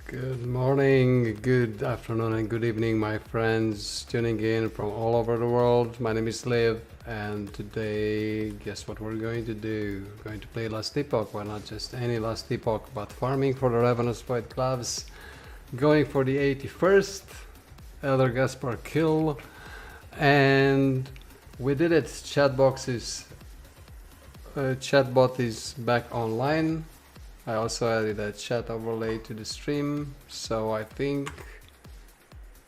Good morning, good afternoon, and good evening, my friends tuning in from all over the world. My name is Lev, and today, guess what we're going to do? We're going to play Last Epoch. Well, not just any Last Epoch, but farming for the Ravenous Void Gloves. Going for the 81st Elder Gaspar kill, and we did it. Chatbot is back online. I also added a chat overlay to the stream, so I think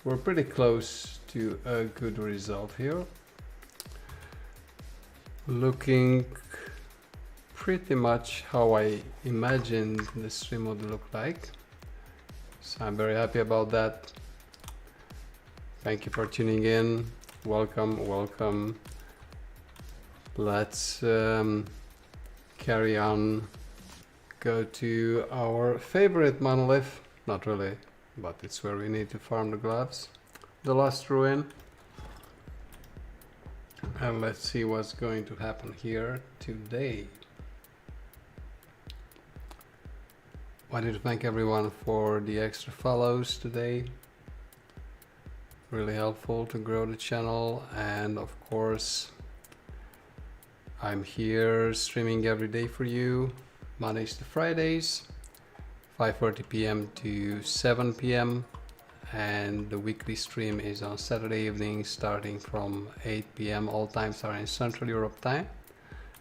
we're pretty close to a good result here. Looking pretty much how I imagined the stream would look like. So I'm very happy about that. Thank you for tuning in. Welcome, welcome. Let's carry on. Go to our favorite monolith, not really, but it's where we need to farm the gloves, the Lost Ruin. And let's see what's going to happen here today. Wanted to thank everyone for the extra follows today. Really helpful to grow the channel, and of course I'm here streaming every day for you. Mondays to Fridays, 5:30 p.m. to 7 p.m. and the weekly stream is on Saturday evening starting from 8 p.m. All times are in Central Europe time.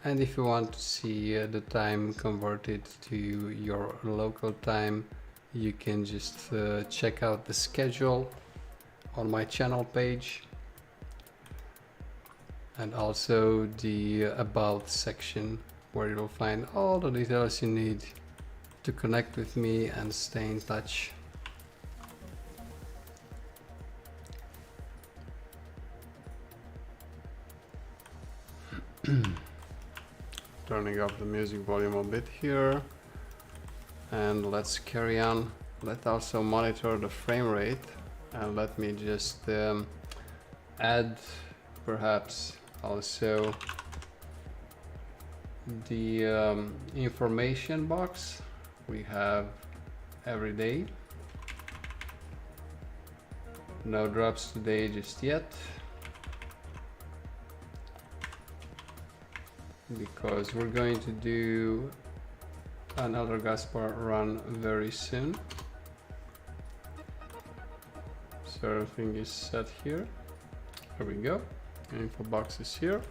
And if you want to see the time converted to your local time, you can just check out the schedule on my channel page, and also the About section, where you'll find all the details you need to connect with me and stay in touch. Turning up the music volume a bit here, and let's carry on. Let's also monitor the frame rate, and let me just add perhaps also the information box we have every day. No drops today just yet, because we're going to do an Elder Gaspar run very soon. So everything is set here. There we go. Info box is here.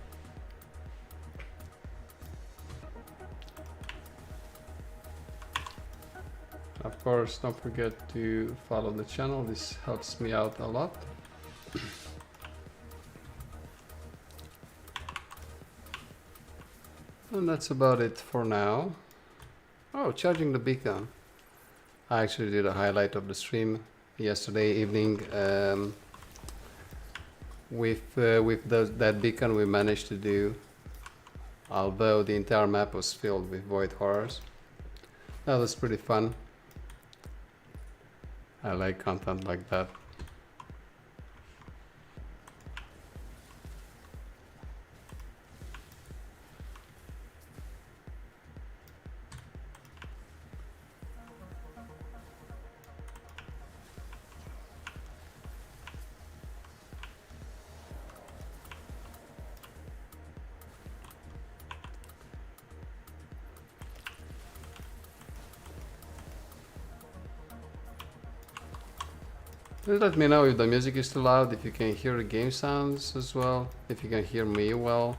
Of course, don't forget to follow the channel. This helps me out a lot. And that's about it for now. Oh, charging the beacon. I actually did a highlight of the stream yesterday evening. With that beacon we managed to do, although the entire map was filled with void horrors. That was pretty fun. I like content like that. Please let me know if the music is too loud, if you can hear the game sounds as well, if you can hear me well.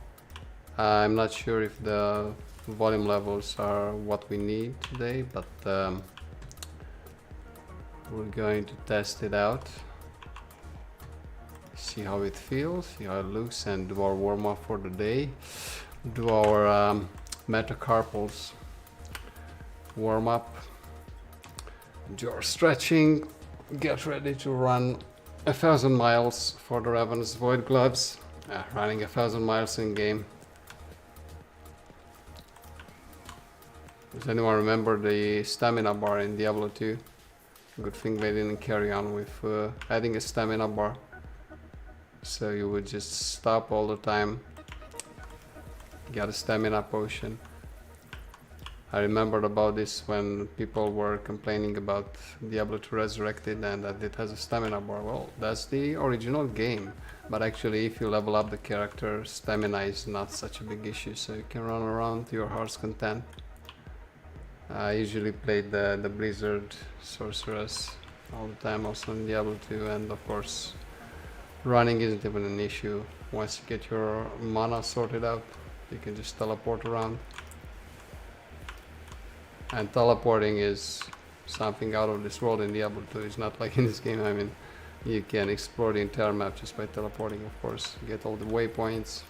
I'm not sure if the volume levels are what we need today, but we're going to test it out. See how it feels, see how it looks, and do our warm-up for the day. Do our metacarpals warm-up. Do our stretching. Get ready to run 1,000 miles for the Ravenous Void Gloves. Running 1,000 miles in game. Does anyone remember the stamina bar in Diablo 2? Good thing they didn't carry on with adding a stamina bar. So you would just stop all the time, get a stamina potion, I remembered about this when people were complaining about Diablo 2 Resurrected and that it has a stamina bar. Well, that's the original game. But actually, if you level up the character, stamina is not such a big issue, so you can run around to your heart's content. I usually played the Blizzard Sorceress all the time, also in Diablo 2, and of course, running isn't even an issue. Once you get your mana sorted out, you can just teleport around. And teleporting is something out of this world in Diablo 2. It's not like in this game. I mean, you can explore the entire map just by teleporting, of course. You get all the waypoints.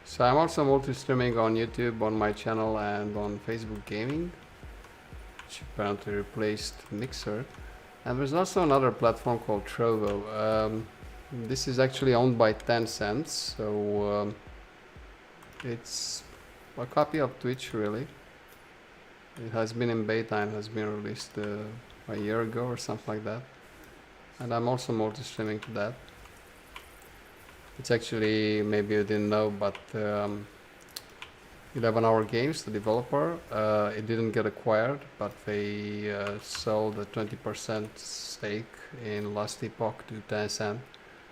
So I'm also multi-streaming on YouTube, on my channel, and on Facebook Gaming, which apparently replaced Mixer. And there's also another platform called Trovo. This is actually owned by Tencent, so it's a copy of Twitch, really. It has been in beta and has been released a year ago or something like that. And I'm also multi-streaming to that. It's actually, maybe you didn't know, but 11 Hour Games, the developer, it didn't get acquired, but they sold a 20% stake in Last Epoch to Tencent.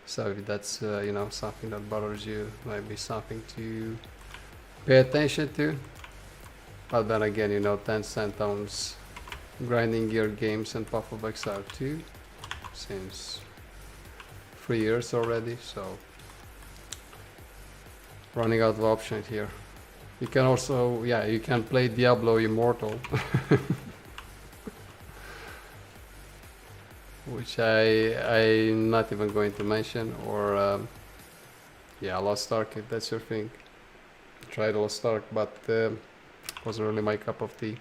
So if that's you know, something that bothers you, might be something to pay attention to. But then again, you know, Tencent owns Grinding Gear Games and Path of Exile 2 since 3 years already, so running out of options here. You can also, yeah, you can play Diablo Immortal, which I'm not even going to mention, or yeah, Lost Ark if that's your thing. Tried Lost Ark, but wasn't really my cup of tea.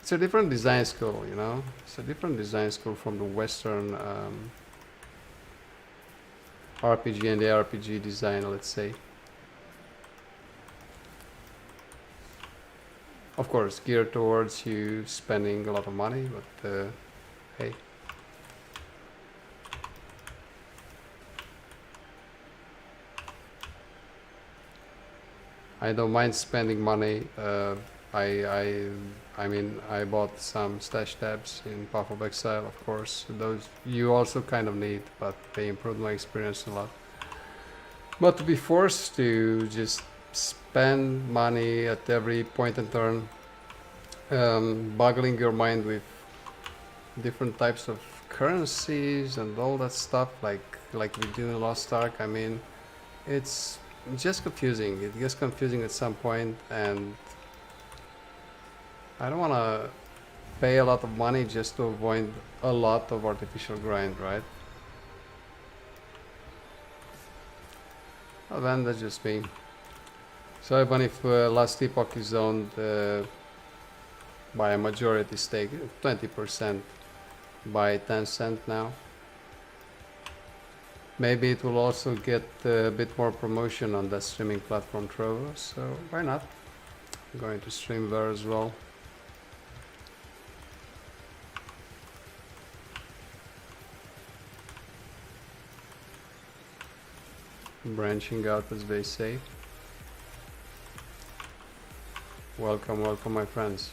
It's a different design school, you know. It's a different design school from the Western RPG and the RPG design, let's say. Of course, geared towards you spending a lot of money, but hey. I don't mind spending money. I mean, I bought some stash tabs in Path of Exile, of course. Those you also kind of need, but they improved my experience a lot. But to be forced to just spend money at every point and turn, boggling your mind with different types of currencies and all that stuff, like we do in Lost Ark. I mean, it's just confusing. It gets confusing at some point, and I don't want to pay a lot of money just to avoid a lot of artificial grind, right? Well, then that's just me. So even if Last Epoch is owned by a majority stake, 20% by Tencent now, maybe it will also get a bit more promotion on that streaming platform Trovo, so why not? I'm going to stream there as well. Branching out, as they say. Welcome, welcome, my friends.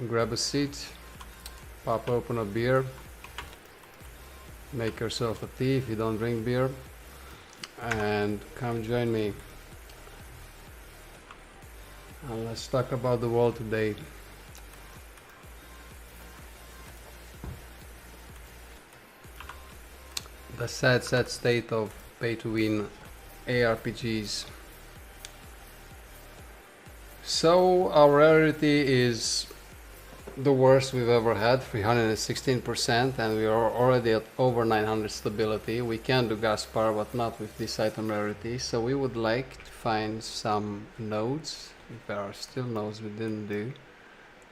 Grab a seat, pop open a beer, make yourself a tea if you don't drink beer, and come join me. And let's talk about the world today. The sad state of pay-to-win ARPGs. So our rarity is the worst we've ever had, 316%, and we are already at over 900 stability. We can do Gaspar, but not with this item rarity. So we would like to find some nodes, if there are still nodes we didn't do,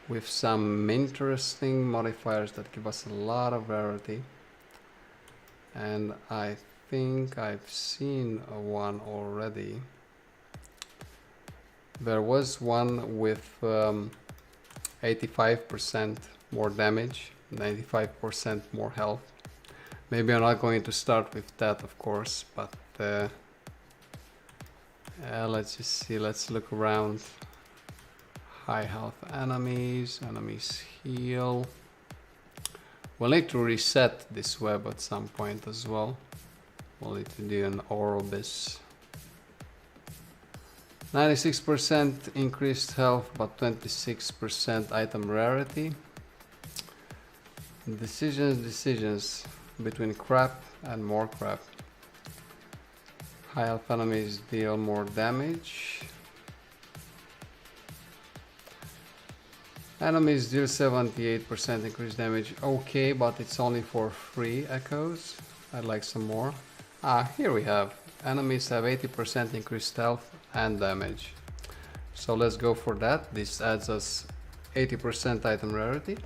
with some interesting modifiers that give us a lot of rarity. And I think I've seen one already. There was one with 85% more damage, 95% more health. Maybe I'm not going to start with that, of course, but let's just see, let's look around. High health enemies heal. We'll need to reset this web at some point as well. We'll need to do an Orbis. 96% increased health, but 26% item rarity. Decisions between crap and more crap. High health enemies deal more damage. Enemies deal 78% increased damage. Okay, but it's only for 3 echoes. I'd like some more. Here we have. Enemies have 80% increased health and damage. So let's go for that. This adds us 80% item rarity.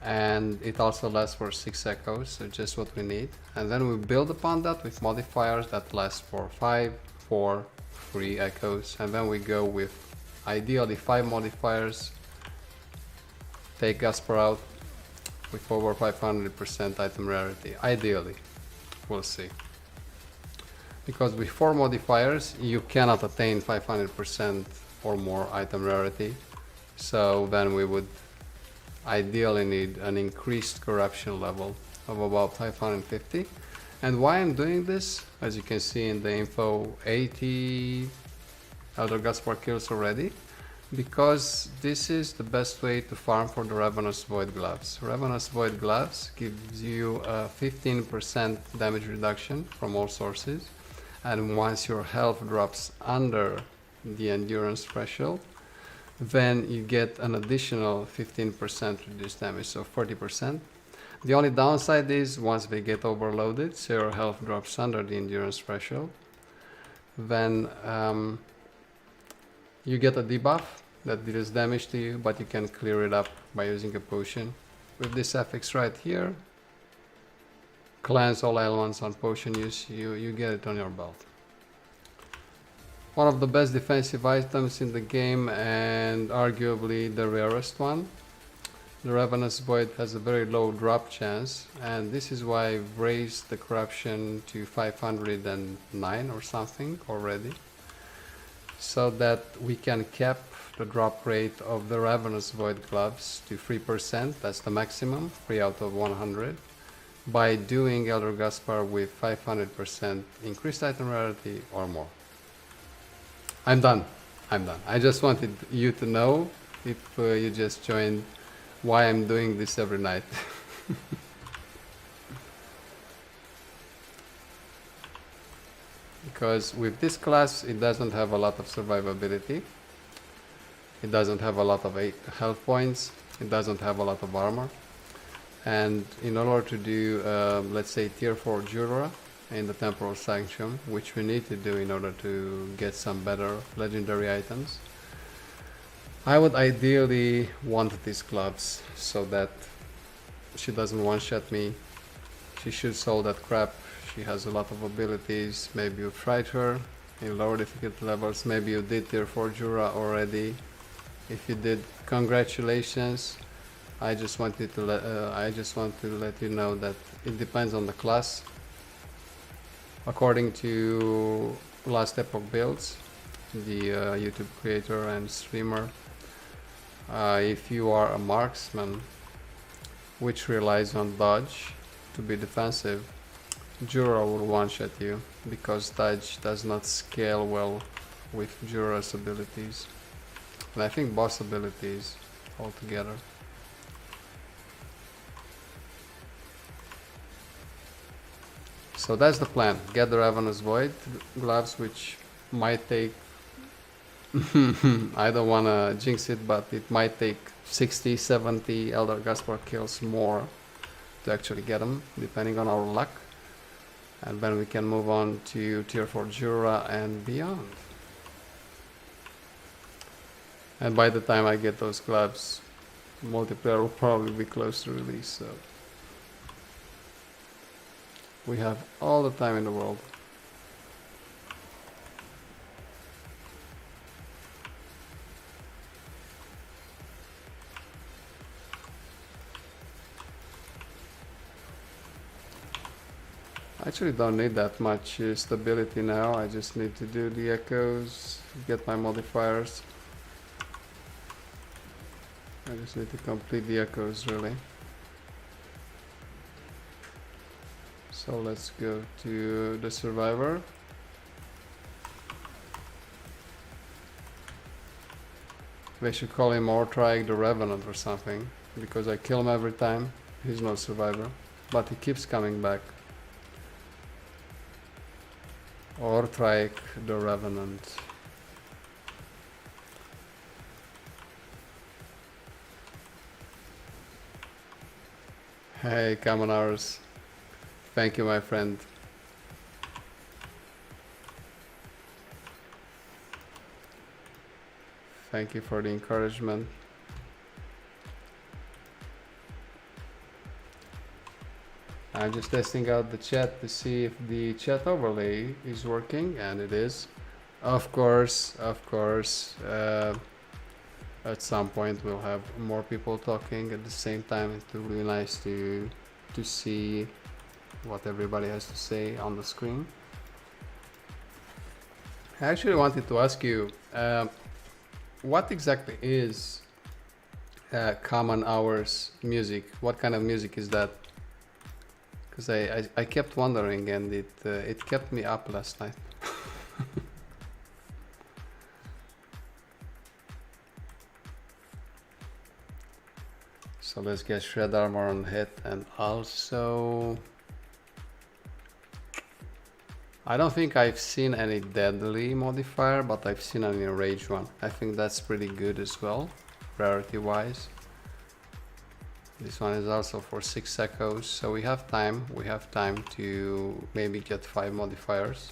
And it also lasts for 6 echoes, so just what we need. And then we build upon that with modifiers that last for 5, 4, 3 echoes. And then we go with ideally 5 modifiers. Take Gaspar out with over 500% item rarity. Ideally, we'll see. Because with 4 modifiers, you cannot attain 500% or more item rarity. So then we would ideally need an increased corruption level of about 550. And why I'm doing this, as you can see in the info, 80 Elder Gaspar kills already, because this is the best way to farm for the Ravenous Void Gloves. Ravenous Void Gloves gives you a 15% damage reduction from all sources, and once your health drops under the endurance threshold, then you get an additional 15% reduced damage, so 40%. The only downside is once they get overloaded, so your health drops under the endurance threshold, then you get a debuff that deals damage to you, but you can clear it up by using a potion. With this affix right here, cleanse all elements on potion use, you get it on your belt. One of the best defensive items in the game, and arguably the rarest one. The Ravenous Void has a very low drop chance, and this is why I've raised the corruption to 509 or something already, so that we can cap the drop rate of the Ravenous Void Gloves to 3%, that's the maximum, 3 out of 100, by doing Elder Gaspar with 500% increased item rarity or more. I'm done. I just wanted you to know, if you just joined, why I'm doing this every night. Because with this class, it doesn't have a lot of survivability. It doesn't have a lot of health points. It doesn't have a lot of armor. And in order to do, let's say, tier 4 Jura in the Temporal Sanctum, which we need to do in order to get some better legendary items, I would ideally want these gloves so that she doesn't one-shot me. She shoots all that crap. She has a lot of abilities. Maybe you tried her in lower difficulty levels. Maybe you did tier 4 Jura already. If you did, congratulations. I just want to let you know that it depends on the class. According to Last Epoch Builds, the YouTube creator and streamer, if you are a marksman, which relies on dodge to be defensive, Jura will one-shot you, because dodge does not scale well with Jura's abilities, and I think boss abilities altogether. So that's the plan. Get the Ravenous Void Gloves, which might take I don't want to jinx it, but it might take 60, 70 Elder Gaspar kills more to actually get them, depending on our luck. And then we can move on to tier 4 Jura and beyond. And by the time I get those gloves, multiplayer will probably be close to release, so we have all the time in the world. Actually don't need that much stability now. I just need to do the echoes, get my modifiers. I just need to complete the echoes really. So let's go to the survivor. They should call him Ortrike the Revenant or something, because I kill him every time. He's no survivor, but he keeps coming back. Ortrike the Revenant. Hey, Commoners. Thank you, my friend. Thank you for the encouragement. I'm just testing out the chat to see if the chat overlay is working, and it is. Of course, at some point we'll have more people talking at the same time. It will be nice to see what everybody has to say on the screen. I actually wanted to ask you, what exactly is common hours music? What kind of music is that? Because I kept wondering, and it kept me up last night. So let's get shred armor on hit, and also I don't think I've seen any deadly modifier, but I've seen an enrage one. I think that's pretty good as well, rarity wise. This one is also for 6 echoes, so we have time to maybe get 5 modifiers.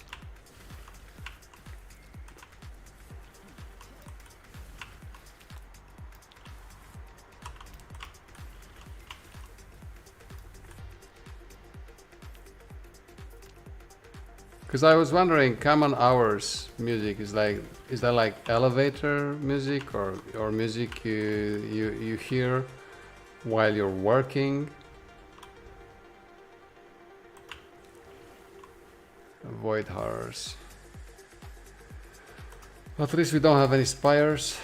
Because I was wondering, common hours music is that like elevator music, or music you hear while you're working? Void horrors. At least we don't have any spires.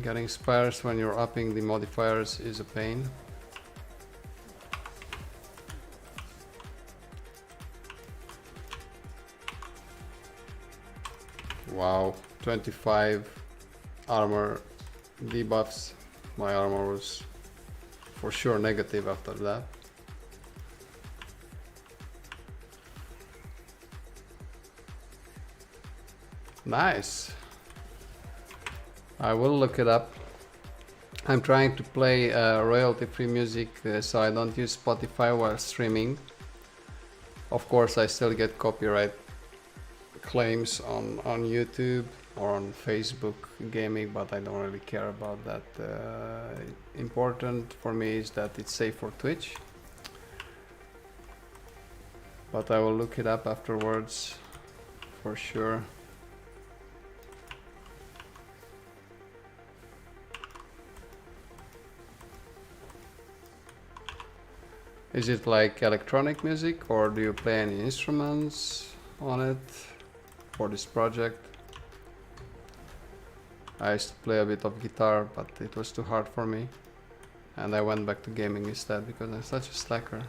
Getting spires when you're upping the modifiers is a pain. Wow, 25 armor debuffs. My armor was for sure negative after that. Nice. I will look it up. I'm trying to play royalty-free music, so I don't use Spotify while streaming. Of course, I still get copyright claims on YouTube or on Facebook gaming, but I don't really care about that. Important for me is that it's safe for Twitch. But I will look it up afterwards for sure. Is it like electronic music, or do you play any instruments on it for this project? I used to play a bit of guitar, but it was too hard for me, and I went back to gaming instead because I'm such a slacker.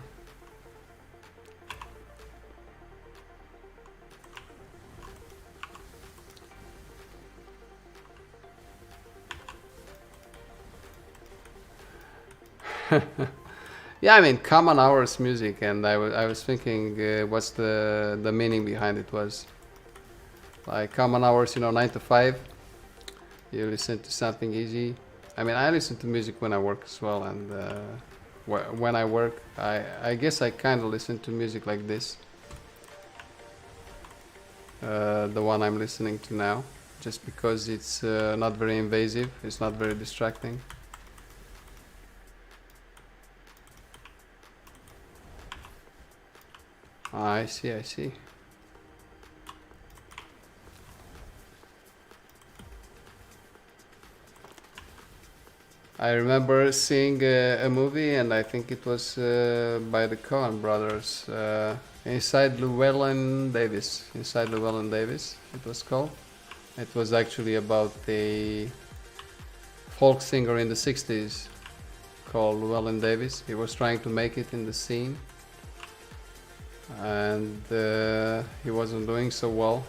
Yeah, I mean, common hours music, and I was thinking what's the meaning behind it was. Like common hours, you know, 9 to 5. You listen to something easy. I mean, I listen to music when I work as well, and when I work, I guess I kind of listen to music like this. The one I'm listening to now, just because it's not very invasive, it's not very distracting. I see, I see. I remember seeing a movie, and I think it was by the Coen brothers, Inside Llewellyn Davis. Inside Llewellyn Davis, it was called. It was actually about a folk singer in the 60s called Llewellyn Davis. He was trying to make it in the scene, and he wasn't doing so well.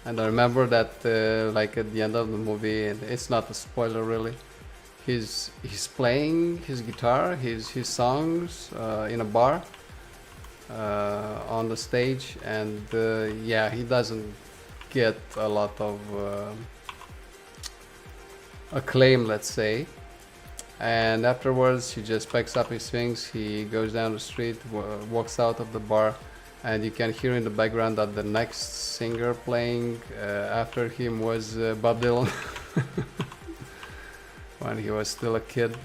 And I remember that like at the end of the movie, and it's not a spoiler really, he's playing his guitar, his songs in a bar on the stage, and yeah, he doesn't get a lot of acclaim, let's say. And afterwards he just packs up his things, he goes down the street, walks out of the bar, and you can hear in the background that the next singer playing after him was Bob Dylan when he was still a kid,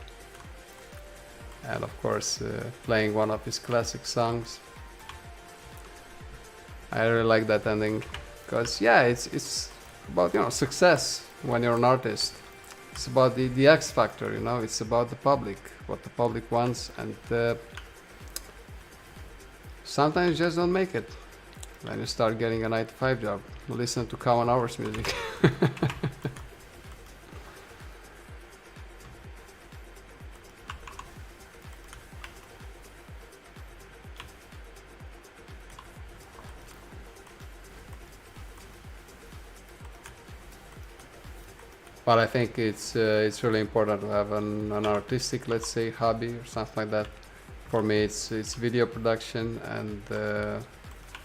and of course playing one of his classic songs. I really like that ending, because yeah, it's about, you know, success when you're an artist. It's about the X factor, you know. It's about the public, what the public wants, and sometimes you just don't make it. When you start getting a 9-to-5 job, listen to Common Hours music. But I think it's really important to have an artistic, let's say, hobby or something like that. For me, it's video production, and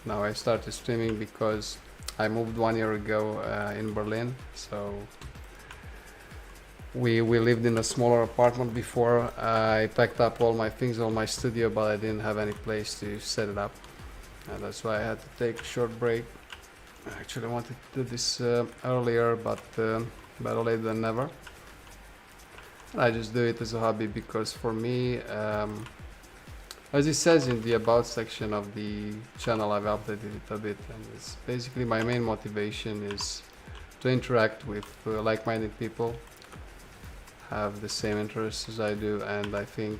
now I started streaming because I moved 1 year ago in Berlin. So we lived in a smaller apartment before. I packed up all my things, all my studio, but I didn't have any place to set it up, and that's why I had to take a short break. I actually wanted to do this earlier, but better late than never. I just do it as a hobby because for me, as it says in the about section of the channel, I've updated it a bit, and it's basically my main motivation is to interact with like-minded people, have the same interests as I do, and I think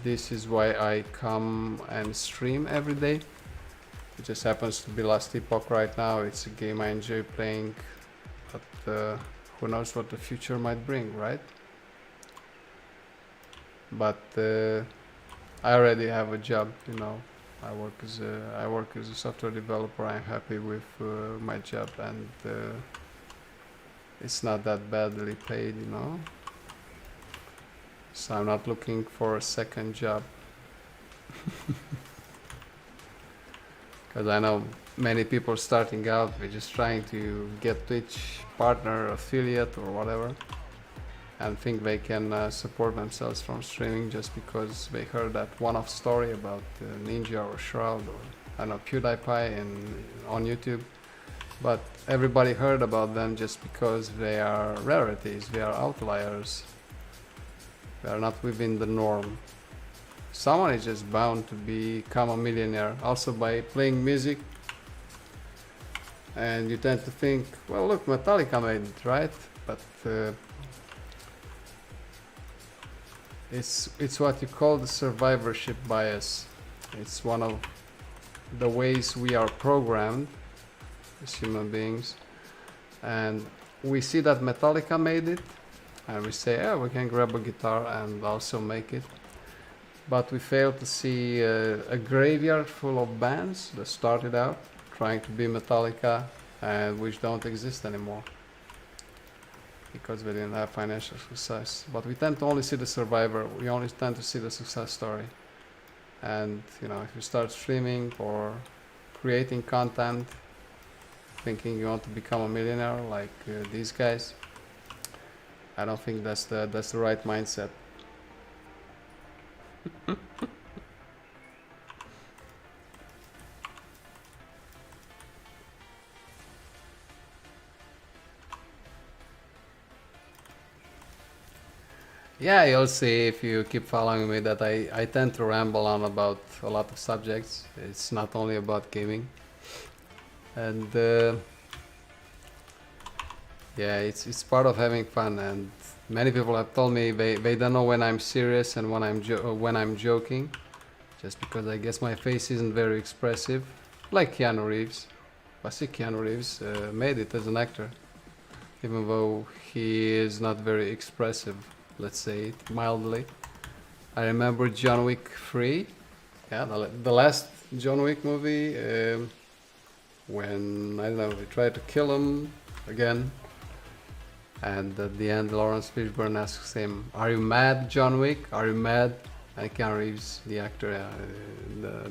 this is why I come and stream every day. It just happens to be Last Epoch right now. It's a game I enjoy playing, but who knows what the future might bring, right? But I already have a job, you know. I work as a software developer. I'm happy with my job, and it's not that badly paid, you know. So I'm not looking for a second job. Because I know many people starting out, they're just trying to get Twitch partner, affiliate, or whatever, and think they can support themselves from streaming just because they heard that one-off story about Ninja or Shroud or, I don't know, PewDiePie on YouTube. But everybody heard about them just because they are rarities, they are outliers, they are not within the norm. Someone is just bound to become a millionaire also by playing music, and you tend to think, well, look, Metallica made it, right? But it's what you call the survivorship bias. It's one of the ways we are programmed as human beings, and we see that Metallica made it, and we say, yeah, we can grab a guitar and also make it. But we fail to see a graveyard full of bands that started out trying to be Metallica and which don't exist anymore because they didn't have financial success. But we tend to only see the survivor, we only tend to see the success story. And you know, if you start streaming or creating content thinking you want to become a millionaire like these guys, I don't think that's the right mindset. Yeah, you'll see if you keep following me that I tend to ramble on about a lot of subjects. It's not only about gaming. And Yeah, it's part of having fun, and many people have told me they don't know when I'm serious and when I'm joking, just because I guess my face isn't very expressive, like Keanu Reeves. I see Keanu Reeves made it as an actor, even though he is not very expressive, let's say it mildly. I remember John Wick 3, yeah, the last John Wick movie, when, I don't know, they tried to kill him again, and at the end Lawrence Fishburne asks him, "Are you mad, John Wick? Are you mad?" And Keanu Reeves, the actor,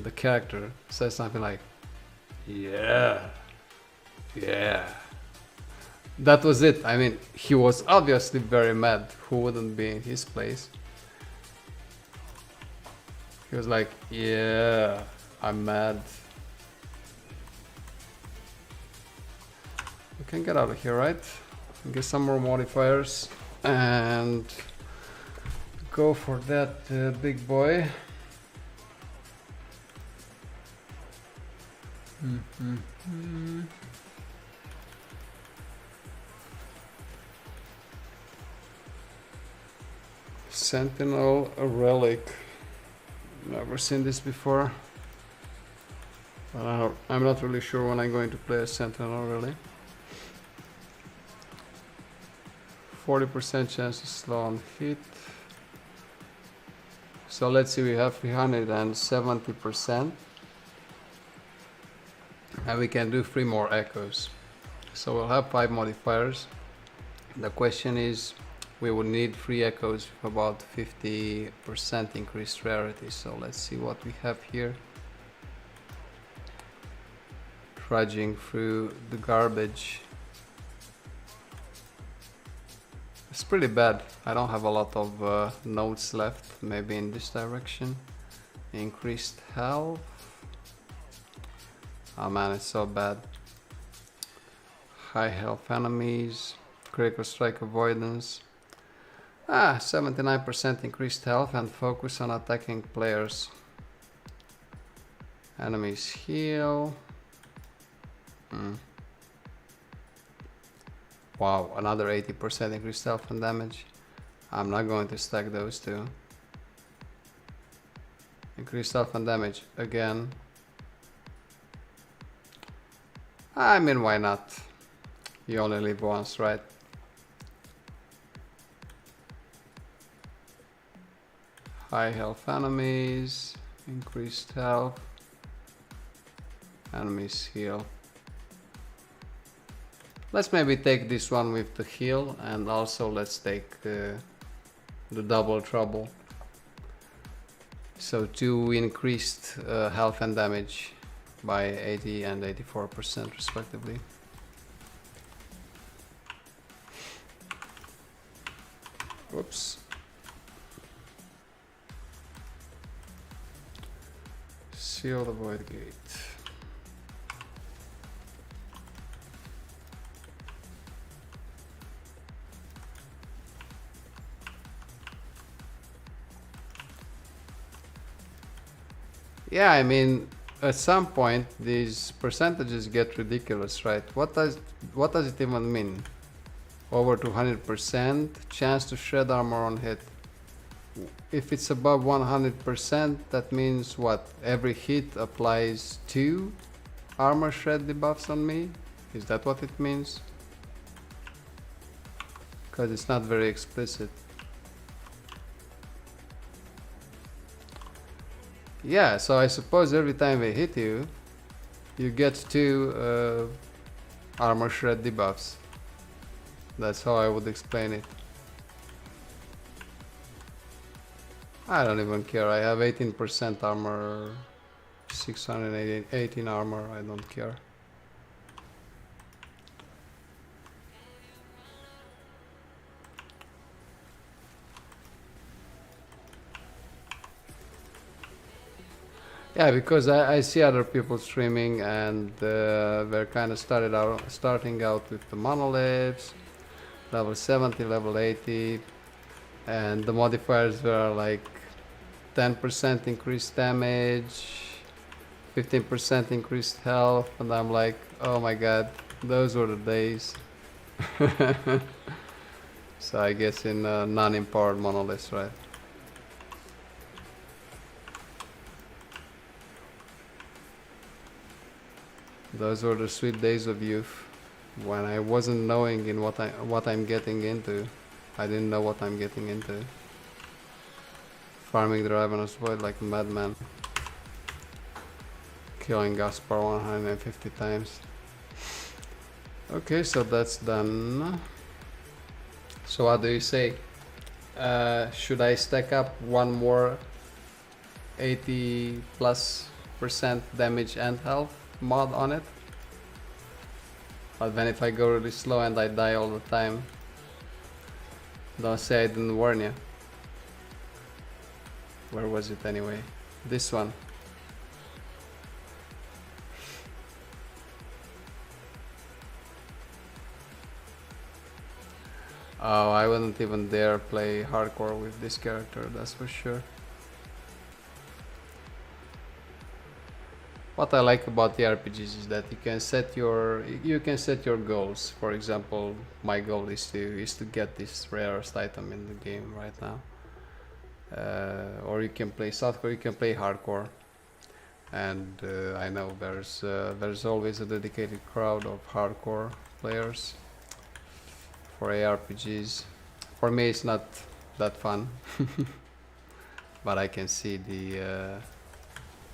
the character, says something like, "Yeah, yeah." That was it. I mean, he was obviously very mad. Who wouldn't be in his place? He was like, "Yeah, I'm mad." We can get out of here, right? Get some more modifiers and go for that big boy. Sentinel Relic. Never seen this before. But I'm not really sure when I'm going to play a Sentinel really. 40% chance to slow on hit. So let's see, we have 370%. And we can do 3 more echoes. So we'll have 5 modifiers. The question is, we would need 3 echoes with about 50% increased rarity. So let's see what we have here. Trudging through the garbage. It's pretty bad. I don't have a lot of notes left. Maybe in this direction. Increased health. Oh man, it's so bad. High health enemies. Critical strike avoidance. 79% increased health and focus on attacking players. Enemies heal. Wow, another 80% increased health and damage. I'm not going to stack those two. Increased health and damage again. I mean, why not? You only live once, right? High health enemies, increased health, enemies heal. Let's maybe take this one with the heal, and also let's take the double trouble. So 2 increased health and damage by 80 and 84% respectively. Whoops. Seal the void gate. Yeah, I mean, at some point these percentages get ridiculous, right? What does it even mean? Over 200% chance to shred armor on hit. If it's above 100%, that means what? Every hit applies 2 armor shred debuffs on me? Is that what it means? Because it's not very explicit. Yeah, so I suppose every time they hit you, you get 2 armor shred debuffs. That's how I would explain it. I don't even care. I have 18% armor, 618 armor. I don't care. Yeah, because I see other people streaming, and they're kind of starting out with the monoliths, level 70, level 80, and the modifiers were like 10% increased damage, 15% increased health, and I'm like, oh my god, those were the days. So I guess in non-empowered monoliths, right? Those were the sweet days of youth, when I wasn't knowing in what I'm getting into. I didn't know what I'm getting into. Farming the Ravenous Void like a madman, killing Gaspar 150 times. Okay, so that's done. So what do you say? Should I stack up one more 80+% damage and health mod on it? But then if I go really slow and I die all the time, don't say I didn't warn you. Where was it anyway? This one. Oh, I wouldn't even dare play hardcore with this character, that's for sure. What I like about the RPGs is that you can set your goals. For example, my goal is to get this rarest item in the game right now. Or you can play softcore, you can play hardcore. And I know there's always a dedicated crowd of hardcore players for ARPGs. For me, it's not that fun, but I can see the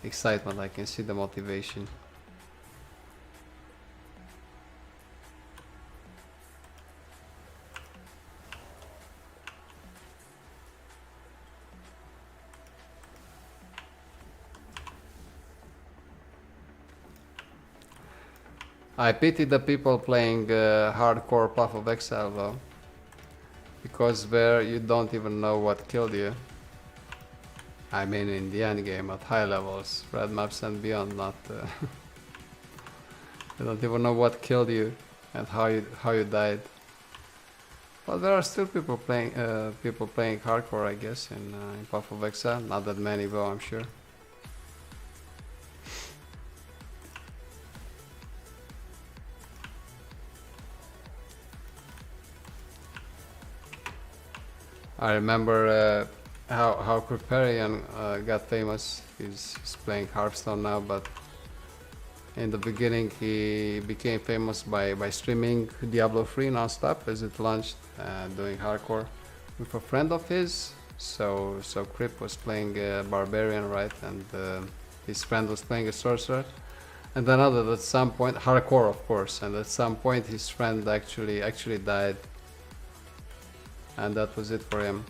excitement, I can see the motivation. I pity the people playing hardcore Path of Exile though, because there you don't even know what killed you. I mean in the end game at high levels, red maps and beyond, not you don't even know what killed you and how you died. But there are still people playing hardcore, I guess, in Path of Exile. Not that many though, I'm sure. I remember how Kriparian got famous. He's playing Hearthstone now, but in the beginning he became famous by streaming Diablo 3 non-stop as it launched, doing hardcore with a friend of his. So Krip was playing Barbarian, right, and his friend was playing a Sorcerer. And then at some point, hardcore of course, and at some point his friend actually died. And that was it for him.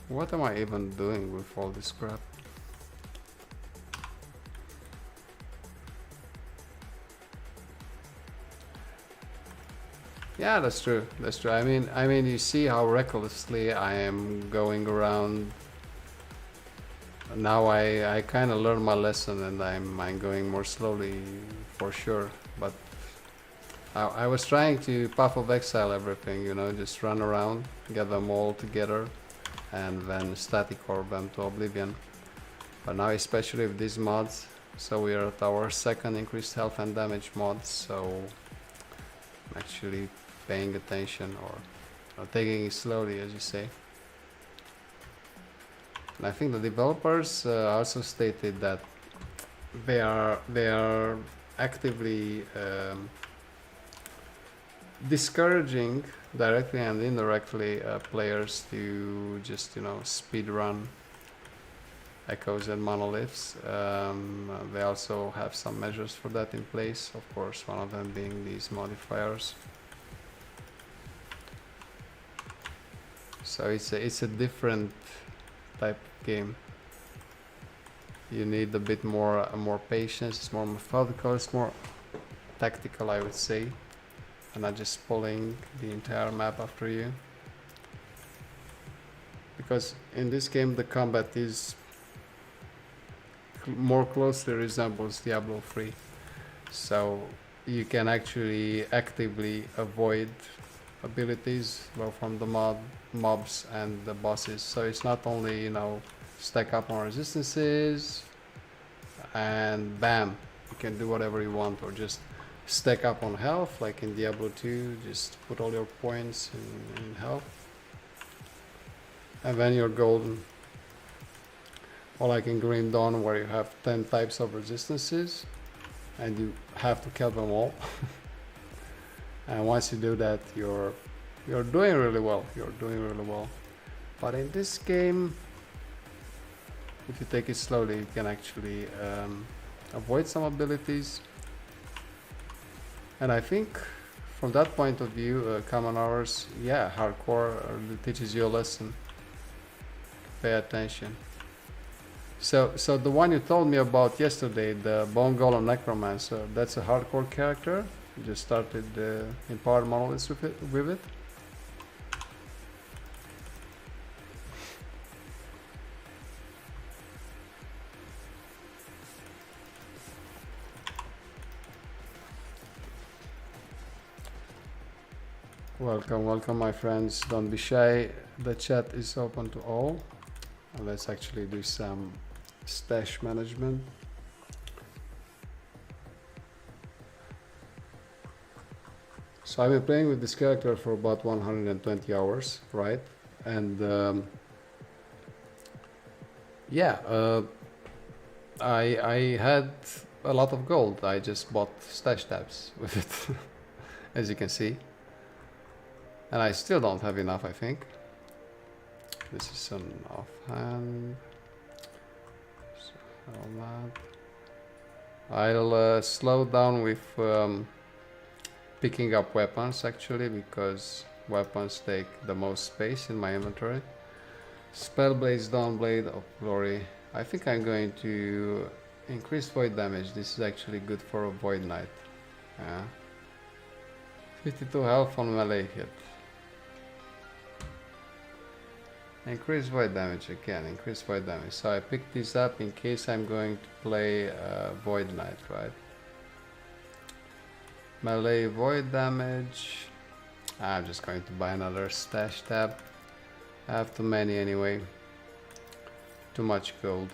What am I even doing with all this crap? Yeah, that's true. That's true. I mean, you see how recklessly I am going around. Now I kind of learned my lesson, and I'm going more slowly for sure. But I was trying to Path of Exile everything, you know, just run around, get them all together, and then static orb them to oblivion. But now, especially with these mods, so we are at our second increased health and damage mod, so I'm actually paying attention, or taking it slowly, as you say. And I think the developers also stated that they are actively discouraging directly and indirectly players to just, you know, speed run echoes and monoliths. They also have some measures for that in place, of course, one of them being these modifiers. So it's a different type of game. You need a bit more patience. It's more methodical. It's more tactical, I would say, and not just pulling the entire map after you. Because in this game, the combat is more closely resembles Diablo 3, so you can actually actively avoid abilities, well, from the mobs and the bosses. So it's not only, you know, stack up on resistances, and bam, you can do whatever you want, or just stack up on health like in Diablo 2, just put all your points in health, and then you're golden. Or like in Green Dawn, where you have 10 types of resistances and you have to kill them all. And once you do that, you're doing really well. You're doing really well. But in this game, if you take it slowly, you can actually avoid some abilities. And I think from that point of view, Common Hours, yeah, hardcore teaches you a lesson. Pay attention. So the one you told me about yesterday, the Bone Golem Necromancer, that's a hardcore character. You just started in Power Monoliths with it. Welcome, welcome my friends. Don't be shy. The chat is open to all. And let's actually do some stash management. So I've been playing with this character for about 120 hours, right? And yeah, I had a lot of gold. I just bought stash tabs with it, as you can see. And I still don't have enough, I think. This is an offhand. I'll slow down with picking up weapons actually, because weapons take the most space in my inventory. Spellblade's Dawnblade of Glory. I think I'm going to increase void damage. This is actually good for a Void Knight. Yeah. 52 health on melee hit. Increase void damage again, increase void damage. So I picked this up in case I'm going to play Void Knight, right? Melee void damage. I'm just going to buy another stash tab. I have too many anyway. Too much gold.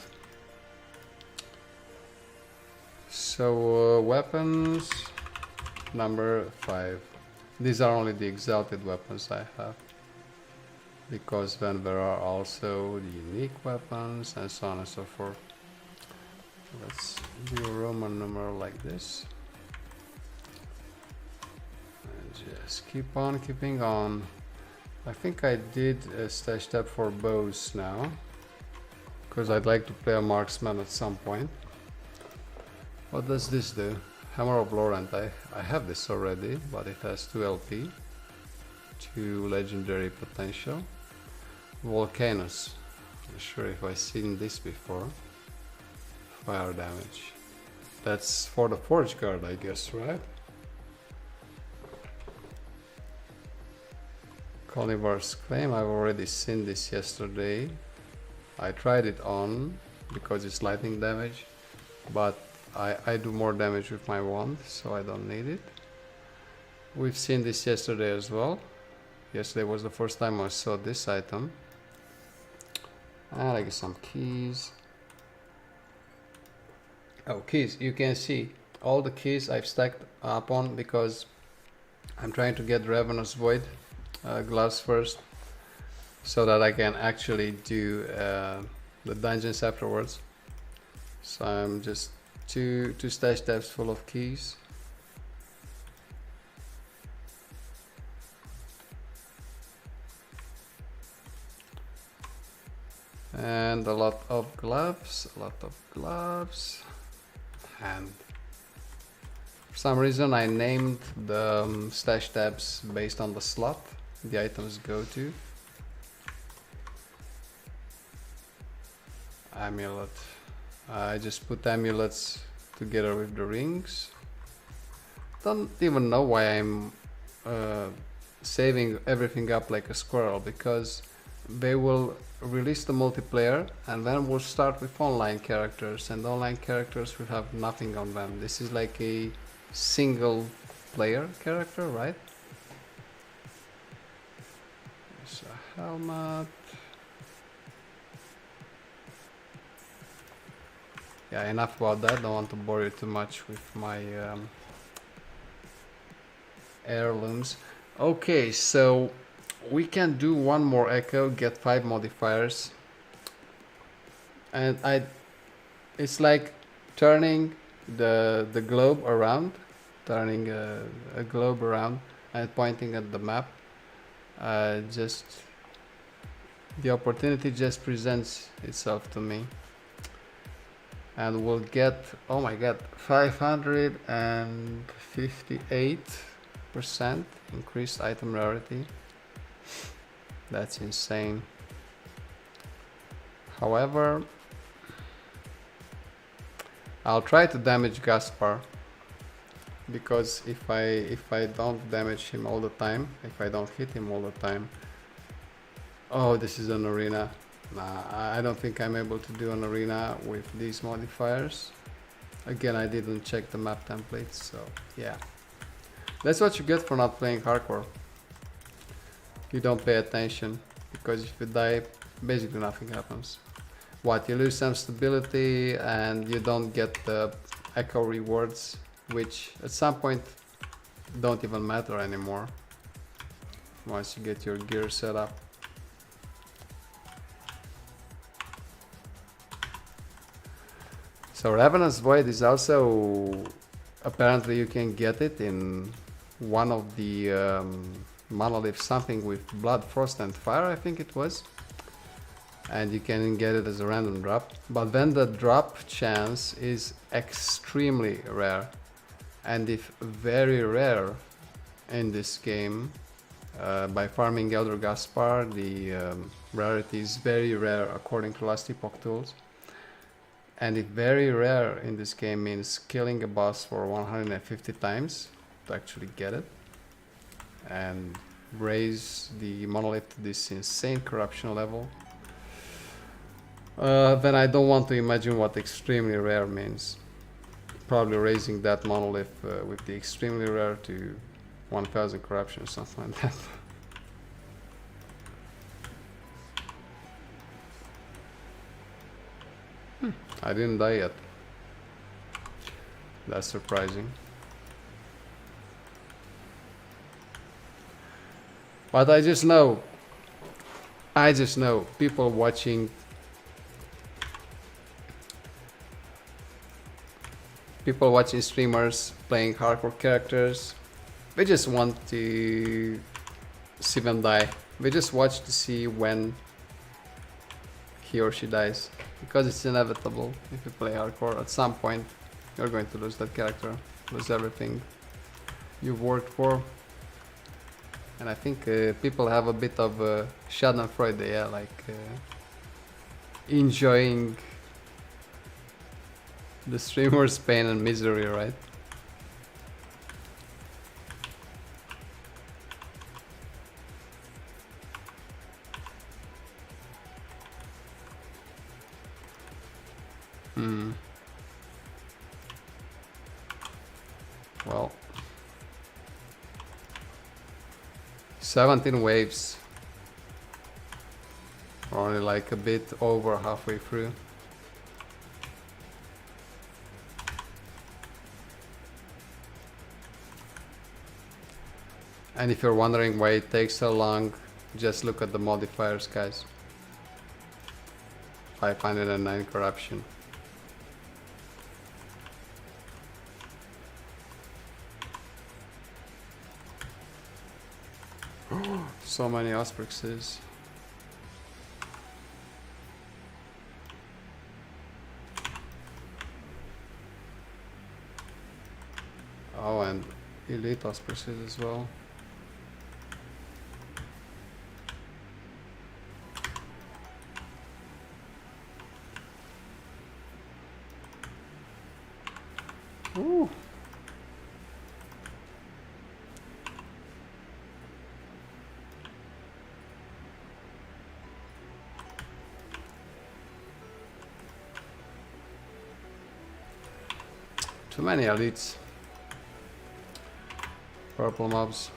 So weapons number 5. These are only the exalted weapons I have, because then there are also the unique weapons and so on and so forth. Let's do a Roman numeral like this. And just keep on keeping on. I think I did a stash tab for bows now, because I'd like to play a marksman at some point. What does this do? Hammer of Laurent. I have this already, but it has 2 LP, 2 legendary potential. Volcanus. I'm not sure if I've seen this before. Fire damage. That's for the Forge Guard, I guess, right? Colivar's Claim. I've already seen this yesterday. I tried it on because it's lightning damage, but I do more damage with my wand, so I don't need it. We've seen this yesterday as well. Yesterday was the first time I saw this item. And I get some keys. Oh, keys. You can see all the keys I've stacked up on, because I'm trying to get Ravenous Void gloves first, so that I can actually do the dungeons afterwards. So I'm just two stash tabs full of keys. And a lot of gloves, and for some reason I named the stash tabs based on the slot the items go to. Amulet. I just put amulets together with the rings. Don't even know why I'm saving everything up like a squirrel, because they will release the multiplayer and then we'll start with online characters, and online characters will have nothing on them. This is like a single player character, right? There's a helmet. Yeah, enough about that. Don't want to bore you too much with my heirlooms. Okay, so we can do one more echo, get 5 modifiers, and it's like turning the globe around, turning a globe around and pointing at the map. Just the opportunity just presents itself to me, and we'll get, oh my god, 558% increased item rarity. That's insane. However, I'll try to damage Gaspar, because if I don't damage him all the time, if I don't hit him all the time. Oh, this is an arena. Nah, I don't think I'm able to do an arena with these modifiers. Again, I didn't check the map templates, so yeah. That's what you get for not playing hardcore. You don't pay attention, because if you die, basically nothing happens. What, you lose some stability and you don't get the echo rewards, which at some point don't even matter anymore once you get your gear set up. So Ravenous Void is also, apparently you can get it in one of the monoliths, something with blood, frost and fire, I think it was. And you can get it as a random drop, but then the drop chance is extremely rare, and if very rare in this game, by farming Elder Gaspar, the rarity is very rare according to Last Epoch tools. And if very rare in this game means killing a boss for 150 times to actually get it, and raise the monolith to this insane corruption level, then I don't want to imagine what extremely rare means. Probably raising that monolith with the extremely rare to 1000 corruption or something like that. I didn't die yet. That's surprising. But I just know people watching streamers playing hardcore characters, we just want to see them die. We just watch to see when he or she dies, because it's inevitable. If you play hardcore, at some point you're going to lose that character, lose everything you've worked for. And I think people have a bit of schadenfreude, yeah, like enjoying the streamer's pain and misery, right? Well, 17 waves. We're only like a bit over halfway through. And if you're wondering why it takes so long, just look at the modifiers, guys. 509 corruption. So many Osprixes. Oh, and elite Osprixes as well. Ooh. Too many elites. Purple mobs.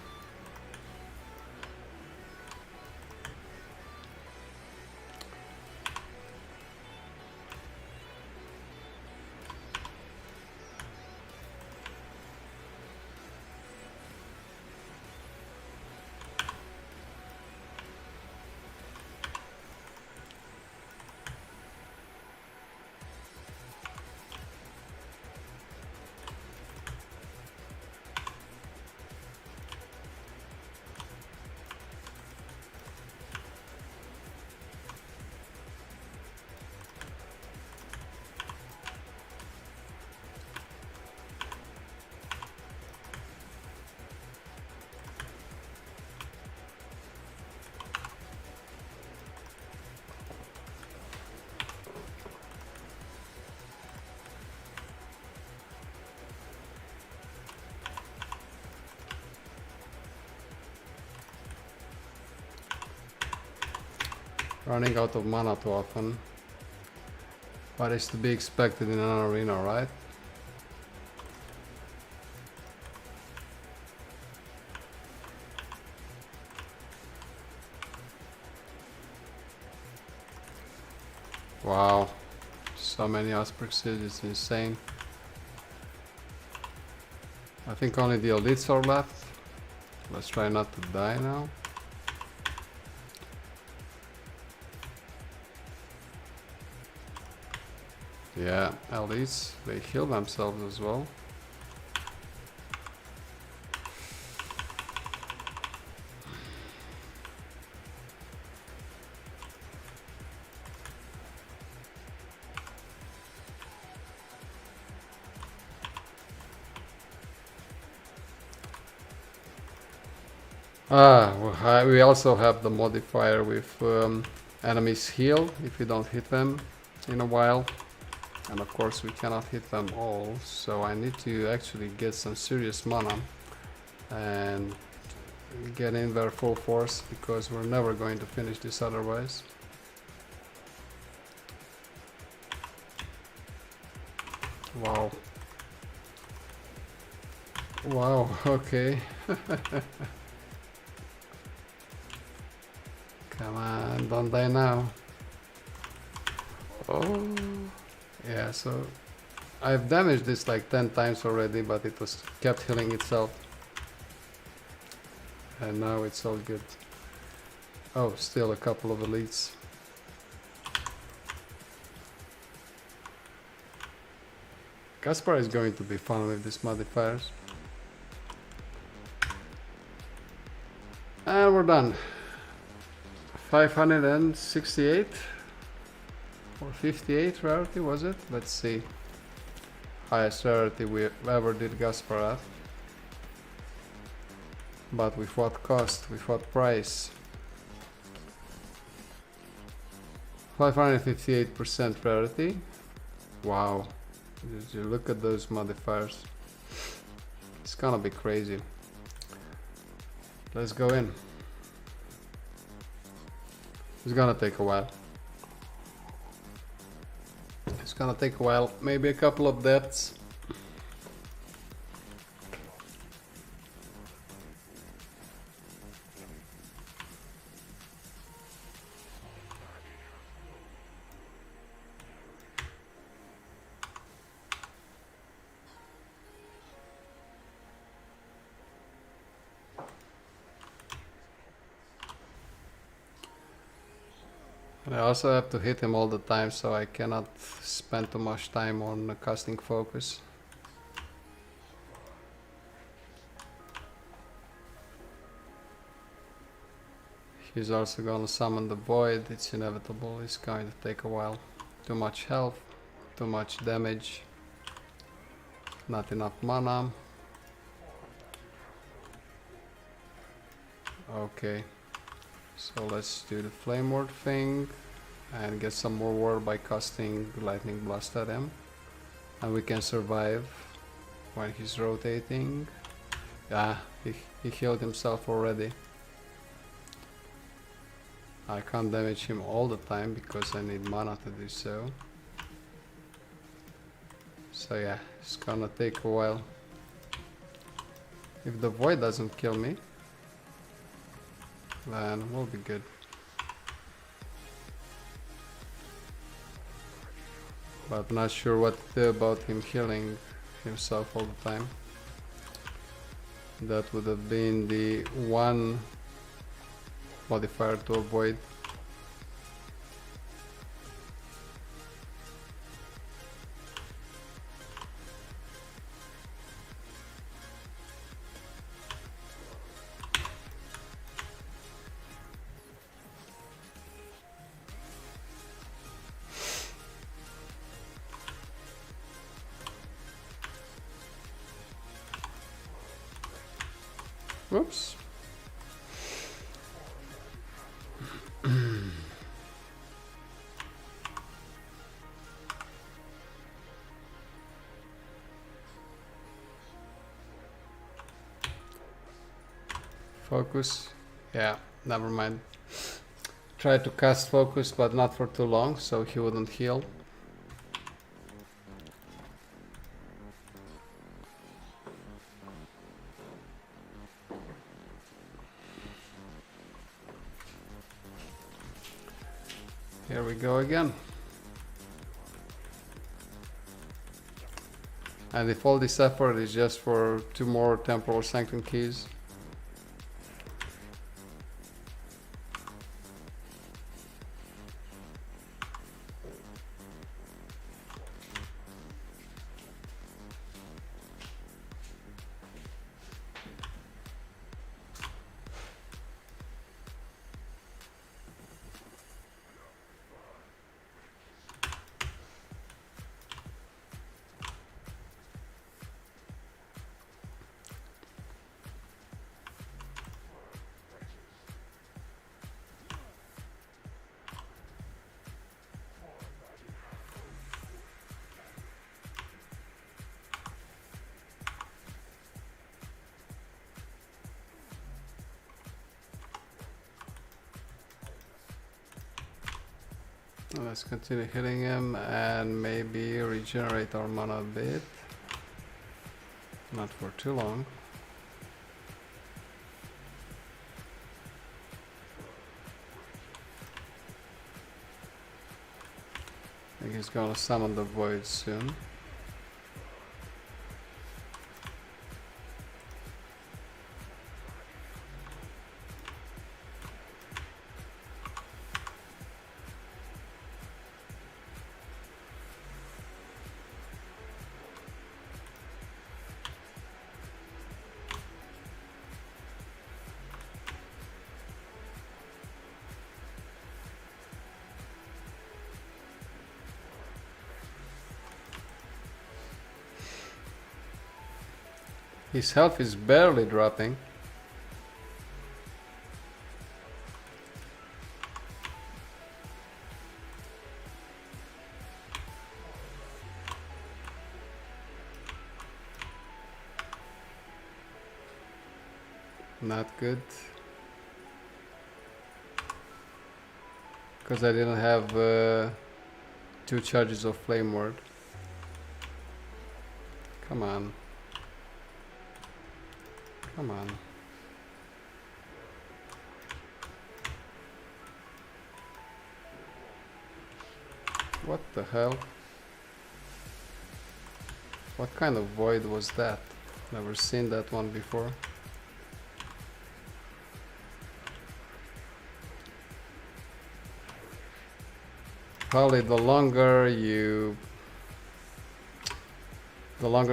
Running out of mana too often. But it's to be expected in an arena, right? Wow. So many Asperger's, it's insane. I think only the elites are left. Let's try not to die now. Yeah, elites, they heal themselves as well. We also have the modifier with enemies heal if you don't hit them in a while. And of course we cannot hit them all, so I need to actually get some serious mana and get in there full force, because we're never going to finish this otherwise. Wow. Wow, okay. Come on, don't die now. Oh. Yeah, so I've damaged this like 10 times already, but it was kept healing itself. And now it's all good. Oh, still a couple of elites. Gaspar is going to be fun with these modifiers. And we're done. 568 or 58 rarity, was it? Let's see. Highest rarity we ever did Gaspar at. But with what cost? With what price? 558% rarity. Wow. Did you look at those modifiers? It's gonna be crazy. Let's go in. It's gonna take a while. It's gonna take a while. Maybe a couple of deaths. And I also have to hit him all the time, so I cannot spend too much time on casting focus. He's also gonna summon the void. It's inevitable. It's going to take a while. Too much health, too much damage, not enough mana. Okay. So let's do the flame ward thing and get some more ward by casting lightning blast at him, and we can survive when he's rotating. Yeah, he healed himself already. I can't damage him all the time because I need mana to do so. So yeah, it's gonna take a while. If the void doesn't kill me, then we'll be good. But not sure what to do about him healing himself all the time. That would have been the one modifier to avoid. Whoops. Focus. Yeah, never mind. tried to cast focus, but not for too long, so he wouldn't heal. Here we go again. And if all this effort is just for 2 more Temporal Sanctum keys. Let's continue hitting him and maybe regenerate our mana a bit. Not for too long. I think he's gonna summon the void soon. His health is barely dropping. Not good. Because I didn't have 2 charges of Flame Ward. Come on. Come on. What the hell? What kind of void was that? Never seen that one before. Probably the longer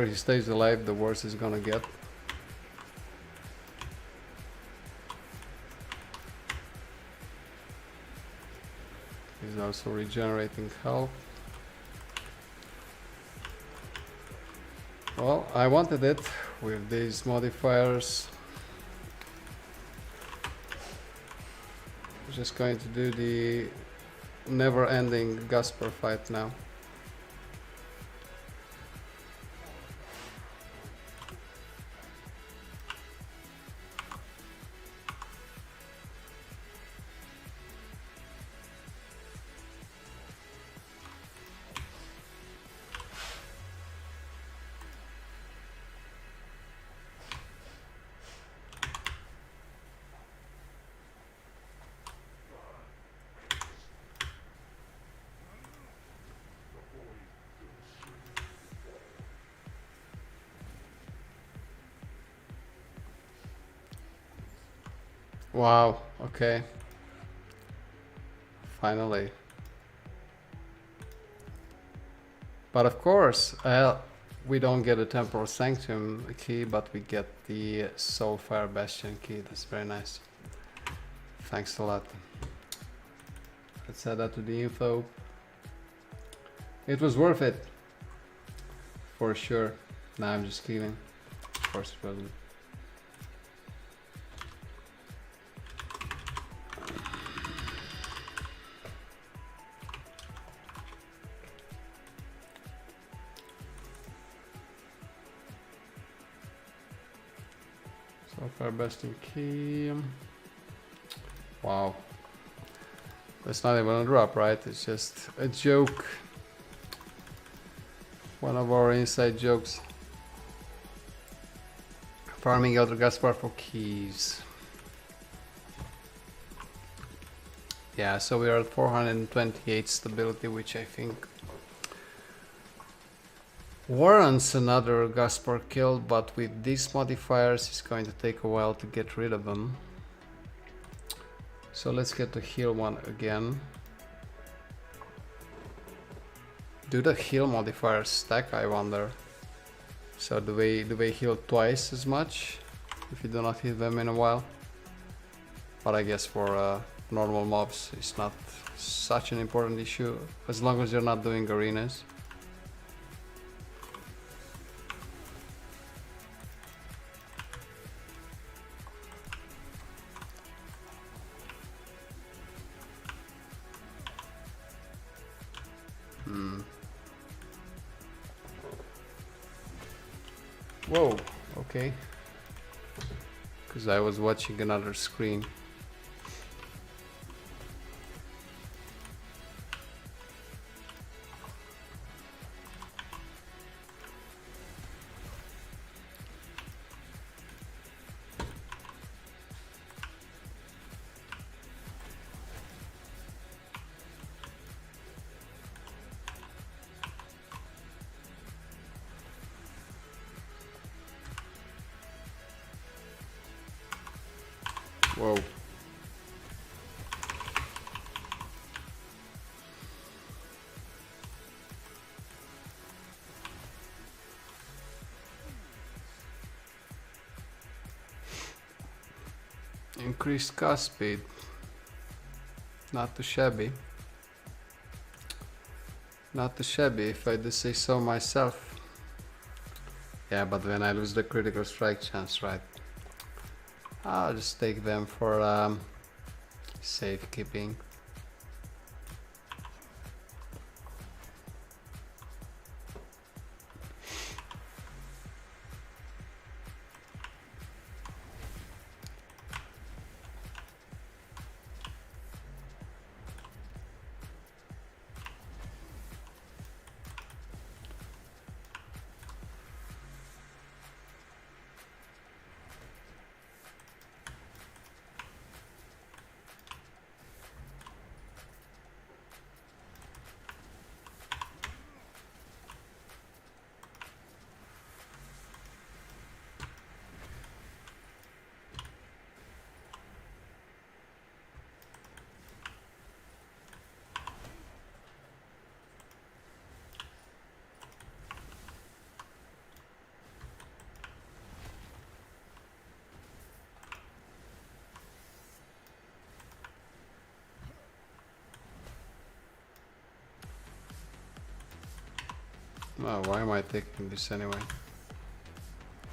he stays alive, the worse it's gonna get. He's also regenerating health. Well, I wanted it with these modifiers. I'm just going to do the never-ending Gasper fight now. Wow, okay. Finally. But of course, we don't get a Temporal Sanctum key, but we get the Soulfire Bastion key. That's very nice. Thanks a lot. Let's add that to the info. It was worth it. For sure. Nah, I'm just kidding. Of course it wasn't. Soulfire Bastion key. Wow. It's not even a drop, right? It's just a joke. One of our inside jokes. Farming Elder Gaspar for keys. Yeah, so we are at 428 stability, which I think warrants another Gaspar kill, but with these modifiers it's going to take a while to get rid of them. So let's get the heal one again. Do the heal modifiers stack, I wonder? So do they heal twice as much if you do not hit them in a while? But I guess for normal mobs it's not such an important issue as long as you're not doing arenas. Whoa, okay. Because I was watching another screen. Whoa. Increased cast speed. Not too shabby. Not too shabby if I do say so myself. Yeah, but when I lose the critical strike chance, right? I'll just take them for safekeeping. Oh, why am I taking this anyway?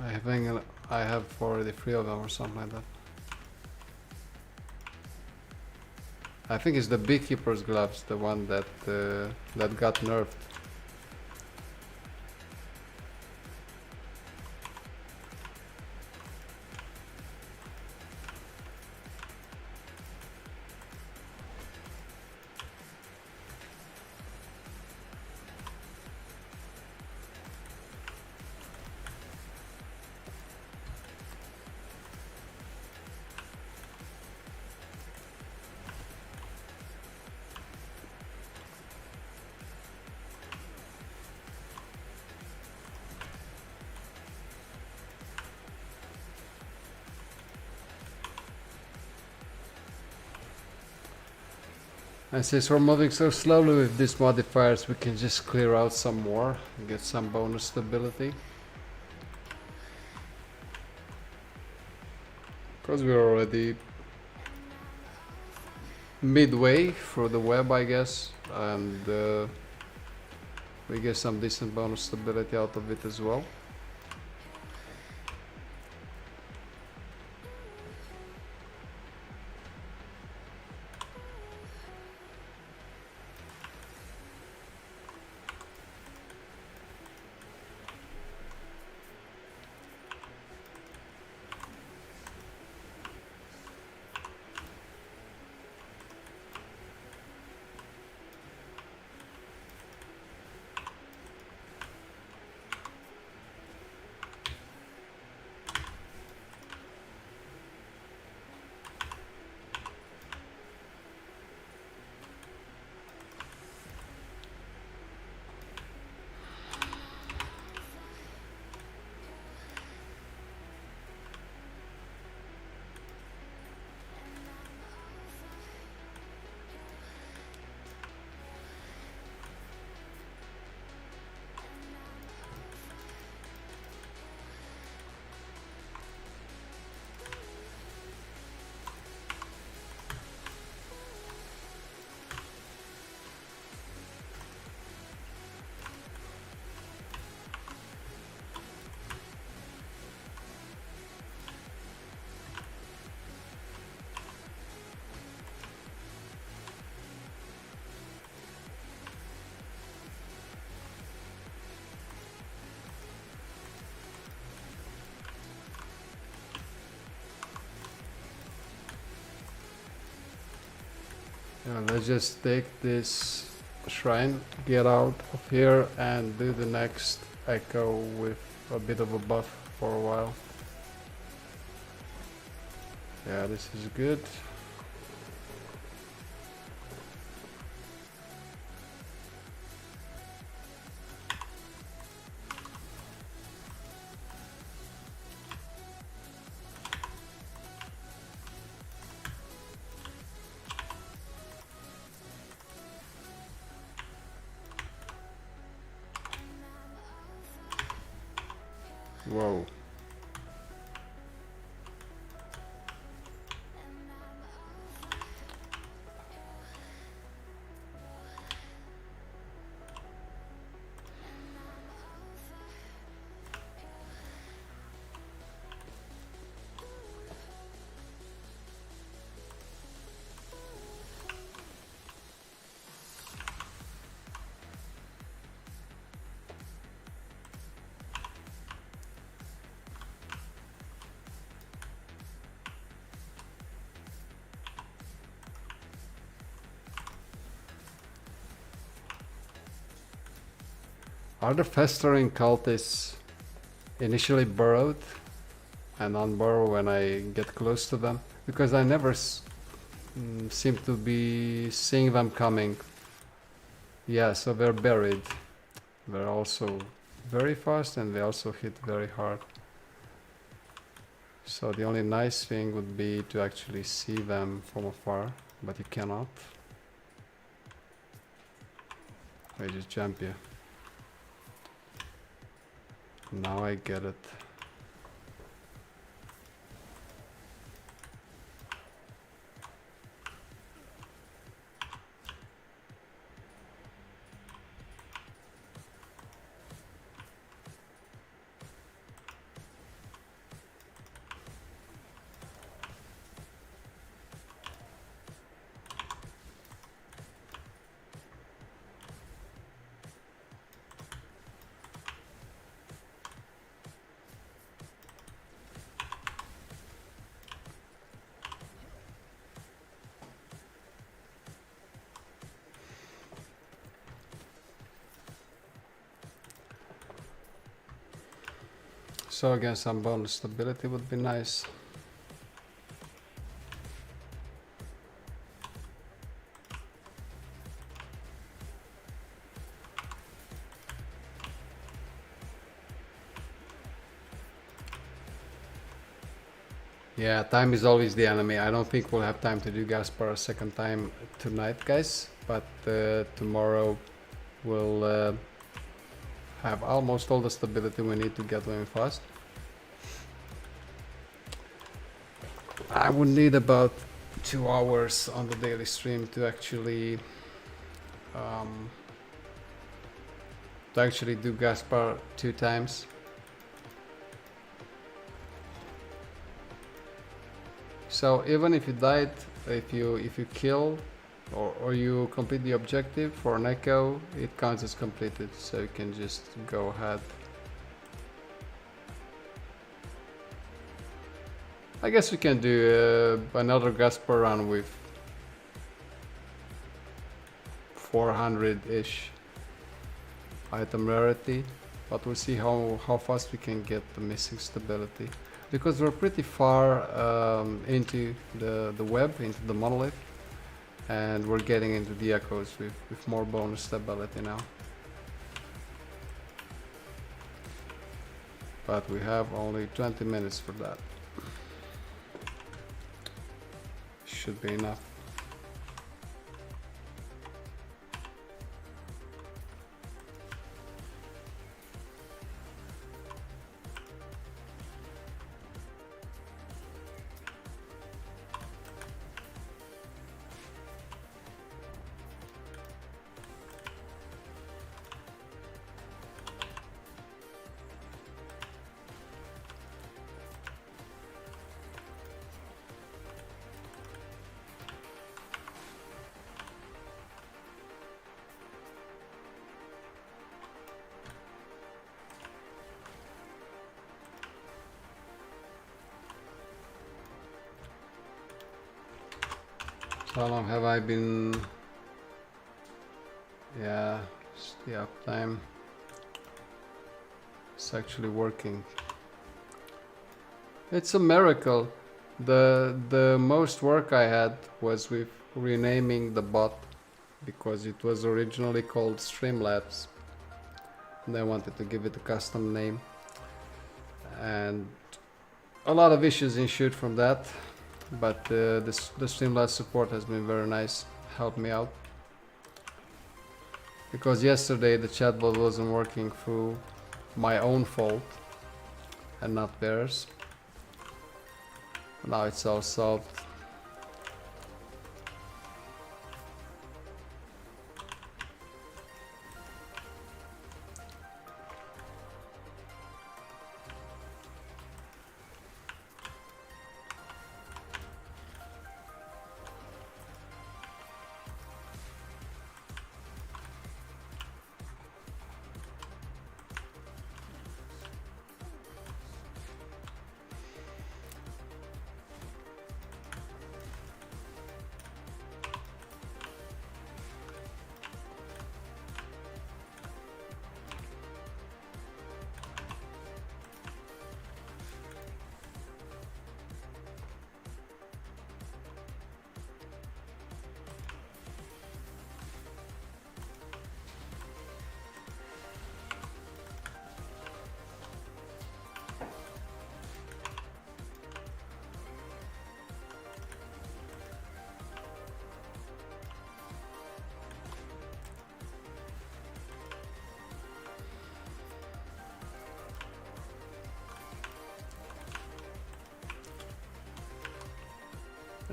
I have already 3 of them or something like that. I think it's the Beekeeper's gloves, the one that that got nerfed. And since we're moving so slowly with these modifiers, we can just clear out some more and get some bonus stability. Because we're already midway through the web, I guess, and we get some decent bonus stability out of it as well. Let's just take this shrine, get out of here, and do the next echo with a bit of a buff for a while. Yeah, this is good. Whoa. Are the festering cultists initially burrowed and unburrow when I get close to them? Because I never seem to be seeing them coming. Yeah, so they're buried. They're also very fast and they also hit very hard. So the only nice thing would be to actually see them from afar, but you cannot. They just jump you. Now I get it. So again, some bonus stability would be nice. Yeah, time is always the enemy. I don't think we'll have time to do Gaspar a second time tonight, guys. But tomorrow we'll have almost all the stability we need to get going fast. I would need about 2 hours on the daily stream to actually do Gaspar 2 times. So even if you died, if you kill or you complete the objective for an echo, it counts as completed, so you can just go ahead. I guess we can do another Gaspar run with 400-ish item rarity, but we'll see how fast we can get the missing stability, because we're pretty far into the web, into the monolith, and we're getting into the echoes with more bonus stability now. But we have only 20 minutes for that. Should be enough. How long have I been? Yeah, it's the uptime. It's actually working. It's a miracle. The most work I had was with renaming the bot because it was originally called Streamlabs and I wanted to give it a custom name, and a lot of issues ensued from that, but the Streamlabs support has been very nice, helped me out, because yesterday the chatbot wasn't working through my own fault and not theirs. Now it's all solved.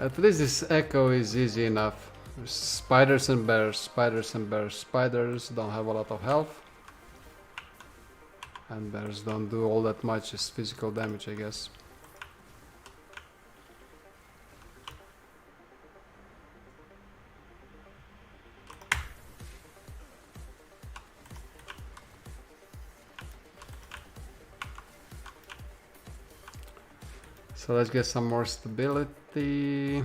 At least this echo is easy enough. Spiders and bears, spiders and bears. Spiders don't have a lot of health. And bears don't do all that much, just physical damage, I guess. So let's get some more stability.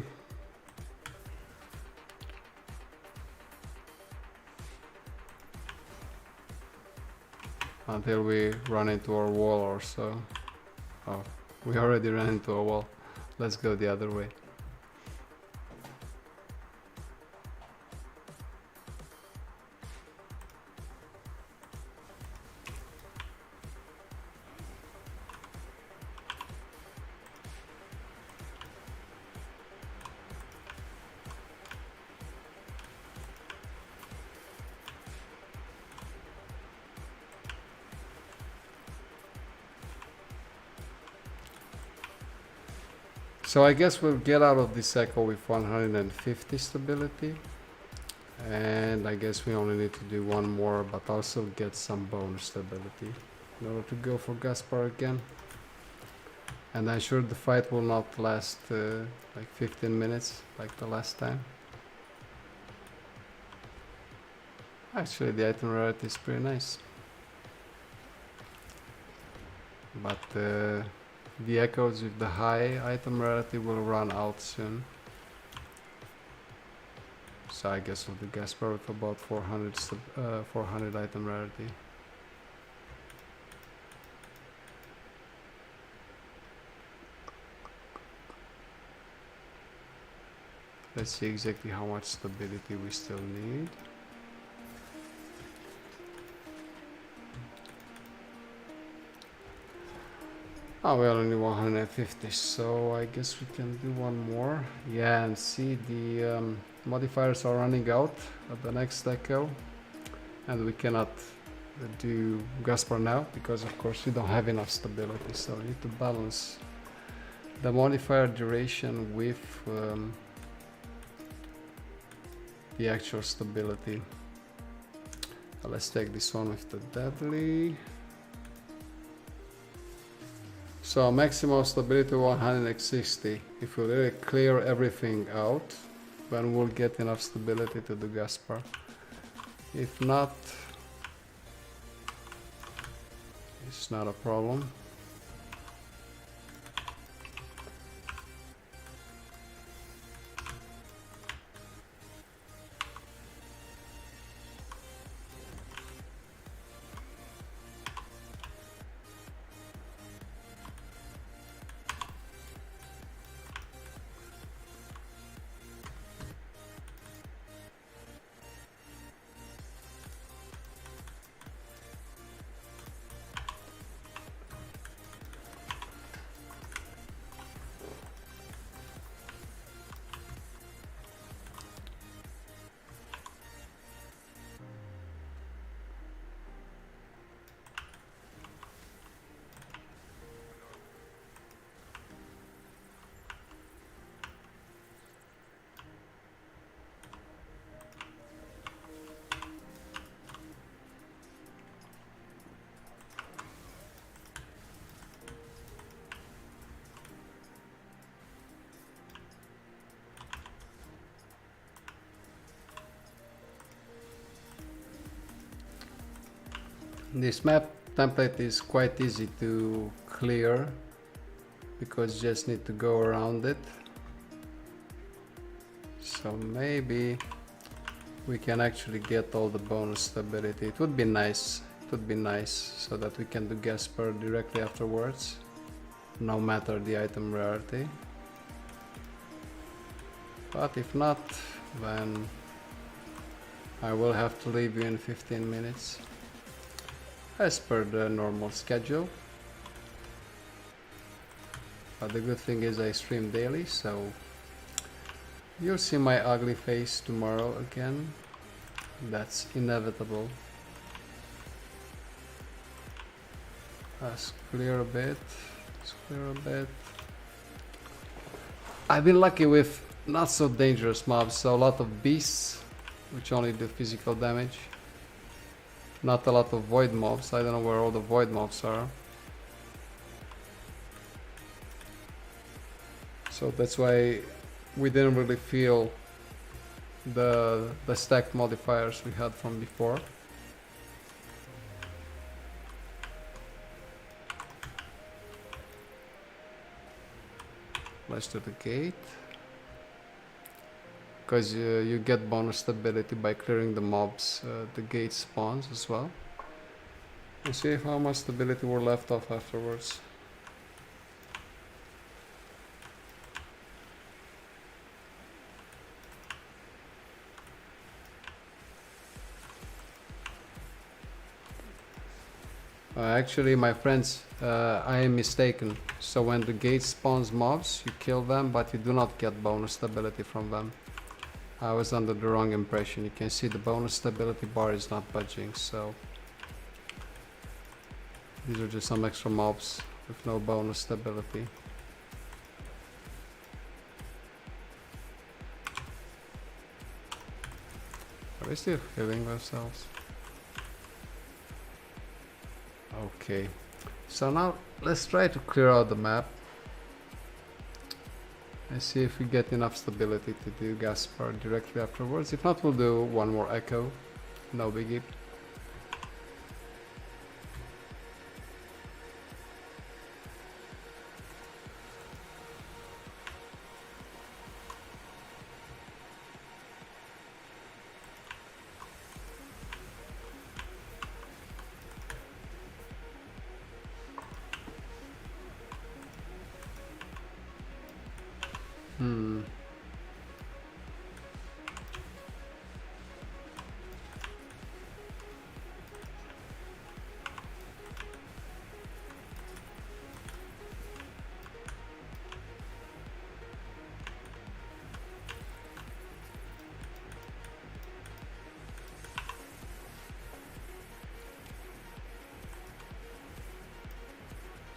Until we run into our wall or so. Oh, we already ran into a wall. Let's go the other way. So I guess we'll get out of this echo with 150 stability, and I guess we only need to do one more, but also get some bonus stability in order to go for Gaspar again. And I'm sure the fight will not last like 15 minutes like the last time. Actually, the item rarity is pretty nice, but the echoes with the high item rarity will run out soon. So I guess we'll do Gaspar with about 400 item rarity. Let's see exactly how much stability we still need. Oh, we only need 150, so I guess we can do one more. Yeah, and see, the modifiers are running out at the next echo, and we cannot do Gaspar now because of course we don't have enough stability, so we need to balance the modifier duration with the actual stability. Let's take this one with the deadly. So maximum stability 160. If we really clear everything out, then we'll get enough stability to do Gaspar. If not, it's not a problem. This map template is quite easy to clear because you just need to go around it. So maybe we can actually get all the bonus stability. It would be nice. It would be nice so that we can do Gasper directly afterwards, no matter the item rarity. But if not, then I will have to leave you in 15 minutes as per the normal schedule. But the good thing is I stream daily, so you'll see my ugly face tomorrow again. That's inevitable. Let's clear a bit. Let's clear a bit. I've been lucky with not so dangerous mobs, so a lot of beasts, which only do physical damage. Not a lot of void mobs. I don't know where all the void mobs are. So that's why we didn't really feel the stacked modifiers we had from before. Let's do the gate. Because you get bonus stability by clearing the mobs, the gate spawns as well. We'll see how much stability we're left off afterwards. Actually, my friends, I am mistaken. So when the gate spawns mobs, you kill them, but you do not get bonus stability from them. I was under the wrong impression. You can see the bonus stability bar is not budging, so these are just some extra mobs with no bonus stability. Are they still healing themselves? Okay, so now let's try to clear out the map and see if we get enough stability to do Gaspar directly afterwards. If not, we'll do one more echo, no biggie.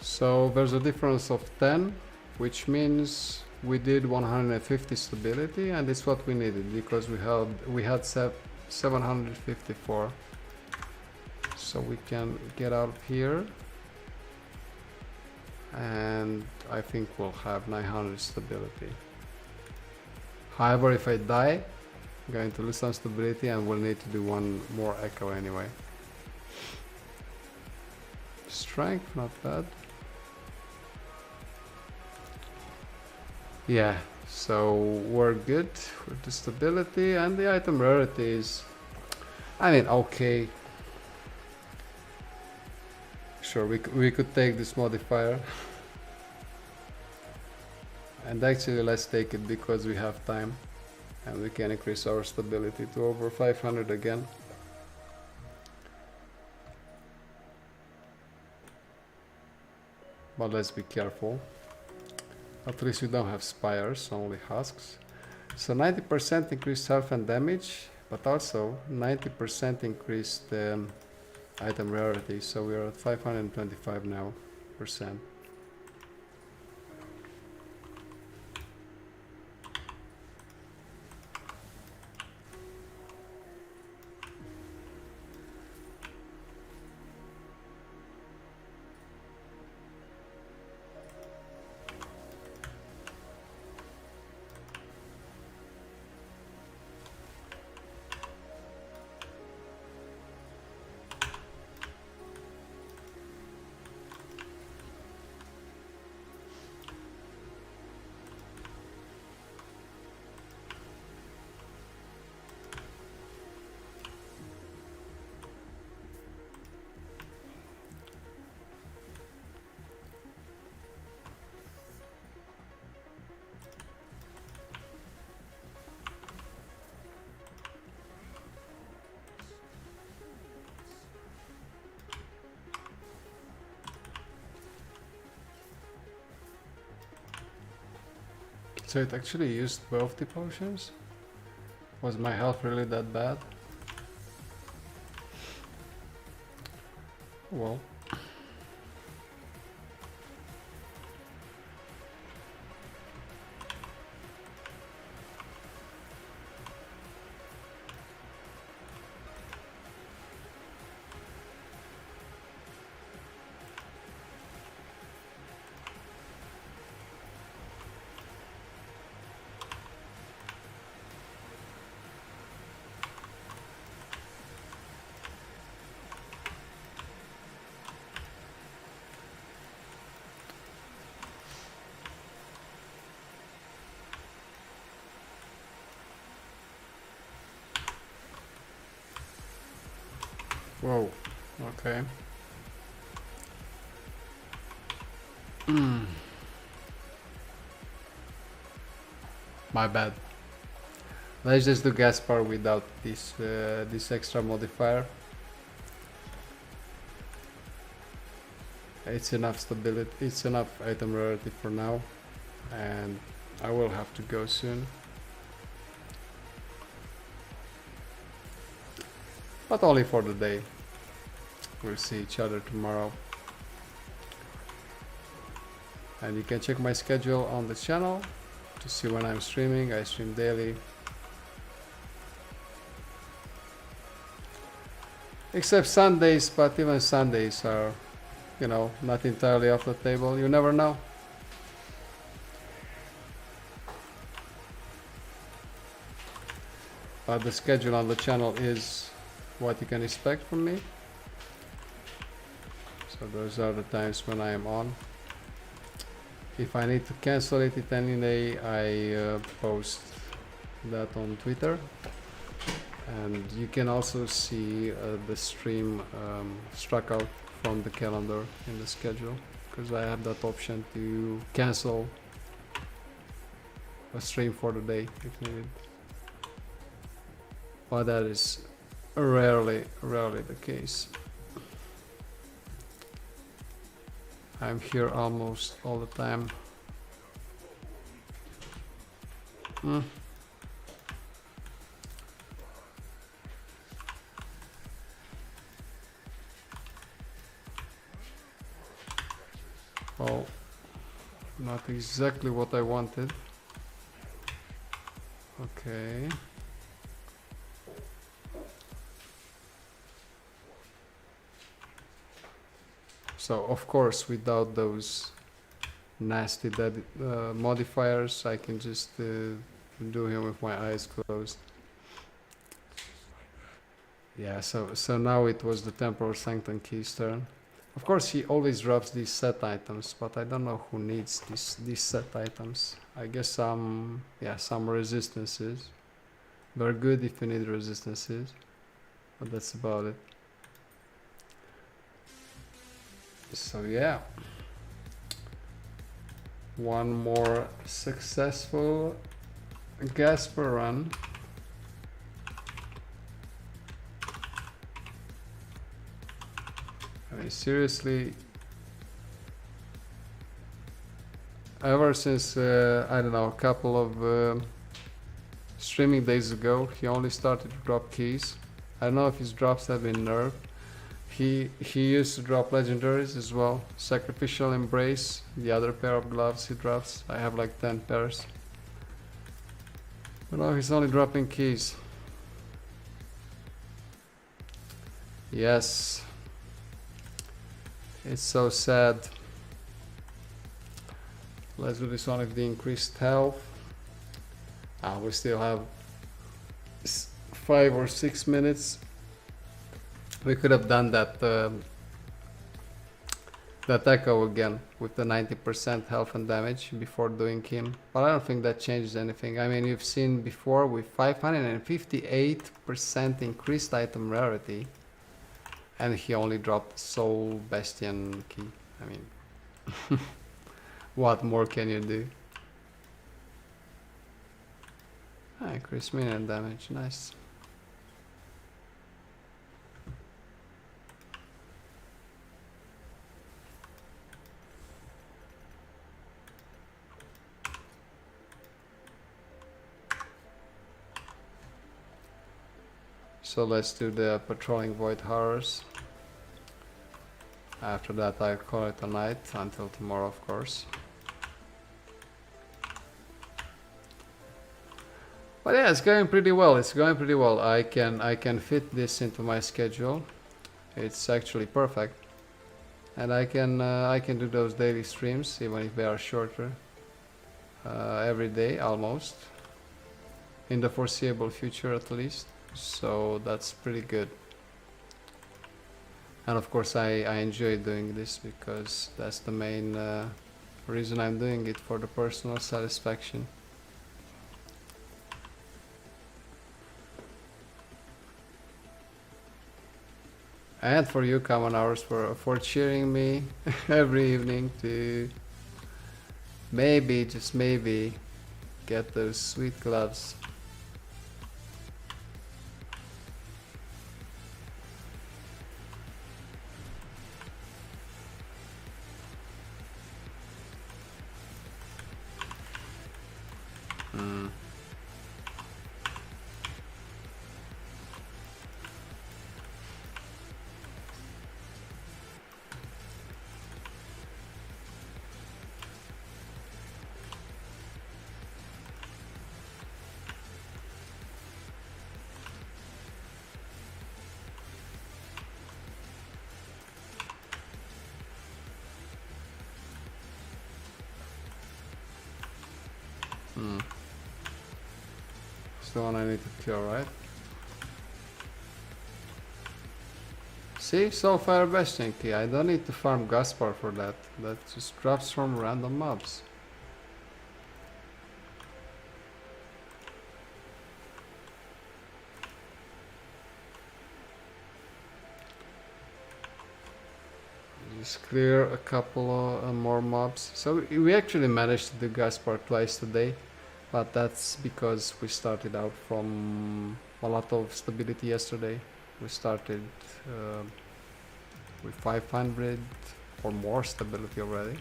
So there's a difference of 10, which means we did 150 stability, and it's what we needed because we had 754. So we can get out of here, and I think we'll have 900 stability. However, if I die, I'm going to lose some stability, and we'll need to do one more echo anyway. Strength, not bad. Yeah, so we're good with the stability, and the item rarity is, I mean, okay. Sure, we could take this modifier. And actually let's take it because we have time, and we can increase our stability to over 500 again. But let's be careful. At least we don't have spires, only husks. So 90% increased health and damage, but also 90% increased item rarity. So we are at 525 now %. So it actually used both the potions? Was my health really that bad? Well. Whoa, okay. My bad. Let's just do Gaspar without this this extra modifier. It's enough stability, it's enough item rarity for now, and I will have to go soon. But only for the day. We'll see each other tomorrow. And you can check my schedule on the channel to see when I'm streaming. I stream daily. Except Sundays, but even Sundays are, you know, not entirely off the table. You never know. But the schedule on the channel is what you can expect from me. So those are the times when I am on. If I need to cancel it at any day, I post that on Twitter. And you can also see the stream struck out from the calendar in the schedule, because I have that option to cancel a stream for the day if needed. But that is rarely the case. I'm here almost all the time. Well, not exactly what I wanted. Okay. So of course, without those nasty modifiers, I can just do him with my eyes closed. Yeah, so now it was the Temporal Sanctum Key's turn. Of course, he always drops these set items, but I don't know who needs these set items. I guess some resistances. They're good if you need resistances, but that's about it. So yeah, one more successful Gaspar run. I mean, seriously, ever since I don't know, a couple of streaming days ago, he only started to drop keys. I don't know if his drops have been nerfed. He used to drop legendaries as well. Sacrificial Embrace, the other pair of gloves he drops. I have like 10 pairs. But now he's only dropping keys. Yes. It's so sad. Let's do this one with the increased health. We still have 5 or 6 minutes. We could have done that that echo again with the 90% health and damage before doing him, but I don't think that changes anything. I mean, you've seen before with 558% increased item rarity, and he only dropped Soul Bastion key. I mean, what more can you do? Increased minion damage, nice. So let's do the patrolling void horrors. After that I'll call it a night until tomorrow, of course. But yeah, it's going pretty well. It's going pretty well. I can fit this into my schedule. It's actually perfect, and I can do those daily streams even if they are shorter. Every day almost, in the foreseeable future at least. So that's pretty good. And of course I enjoy doing this because that's the main reason I'm doing it, for the personal satisfaction. And for you common hours for cheering me every evening to maybe, just maybe, get those sweet gloves. It's the one I need to kill, right? See, so far best key. I don't need to farm Gaspar for that. That just drops from random mobs. Just clear a couple more mobs. So we actually managed to do Gaspar twice today, but that's because we started out from a lot of stability yesterday. We started with 500 or more stability already.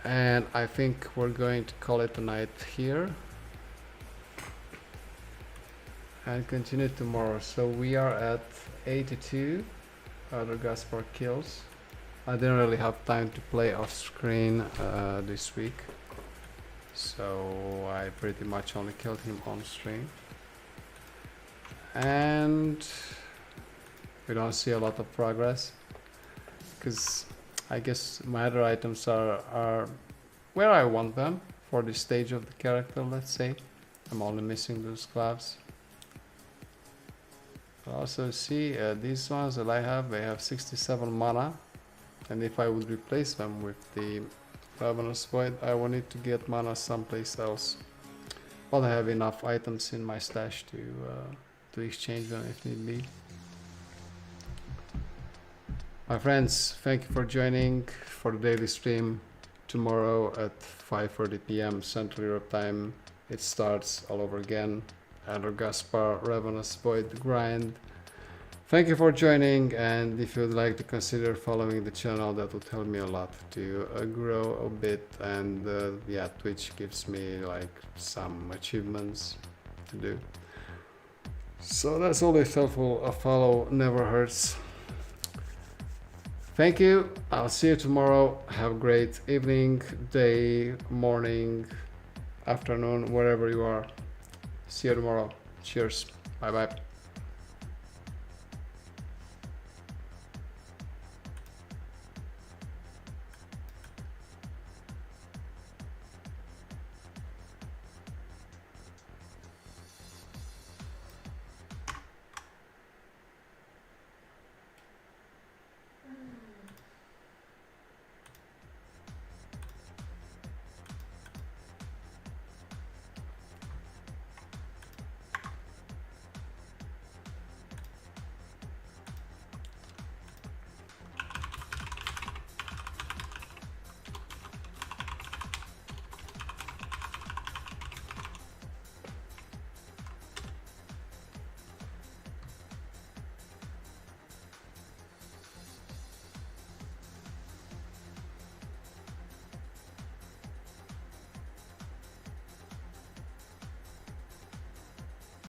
And I think we're going to call it a night here and continue tomorrow. So we are at 82 other Gaspar kills. I didn't really have time to play off screen this week, so I pretty much only killed him on stream. And we don't see a lot of progress because I guess my other items are where I want them for this stage of the character, let's say. I'm only missing those gloves. Also see these ones that I have, they have 67 mana, and if I would replace them with the Ravenous Void, I will need to get mana someplace else. But I have enough items in my stash to exchange them if need be. My friends, thank you for joining for the daily stream. Tomorrow at 5:30 PM Central Europe time, it starts all over again. Elder Gaspar Ravenous Void grind. Thank you for joining, and if you'd like to consider following the channel, that would help me a lot to grow a bit. And yeah, Twitch gives me like some achievements to do, so that's always helpful. A follow never hurts. Thank you. I'll see you tomorrow. Have a great evening, day, morning, afternoon, wherever you are. See you tomorrow. Cheers. Bye bye.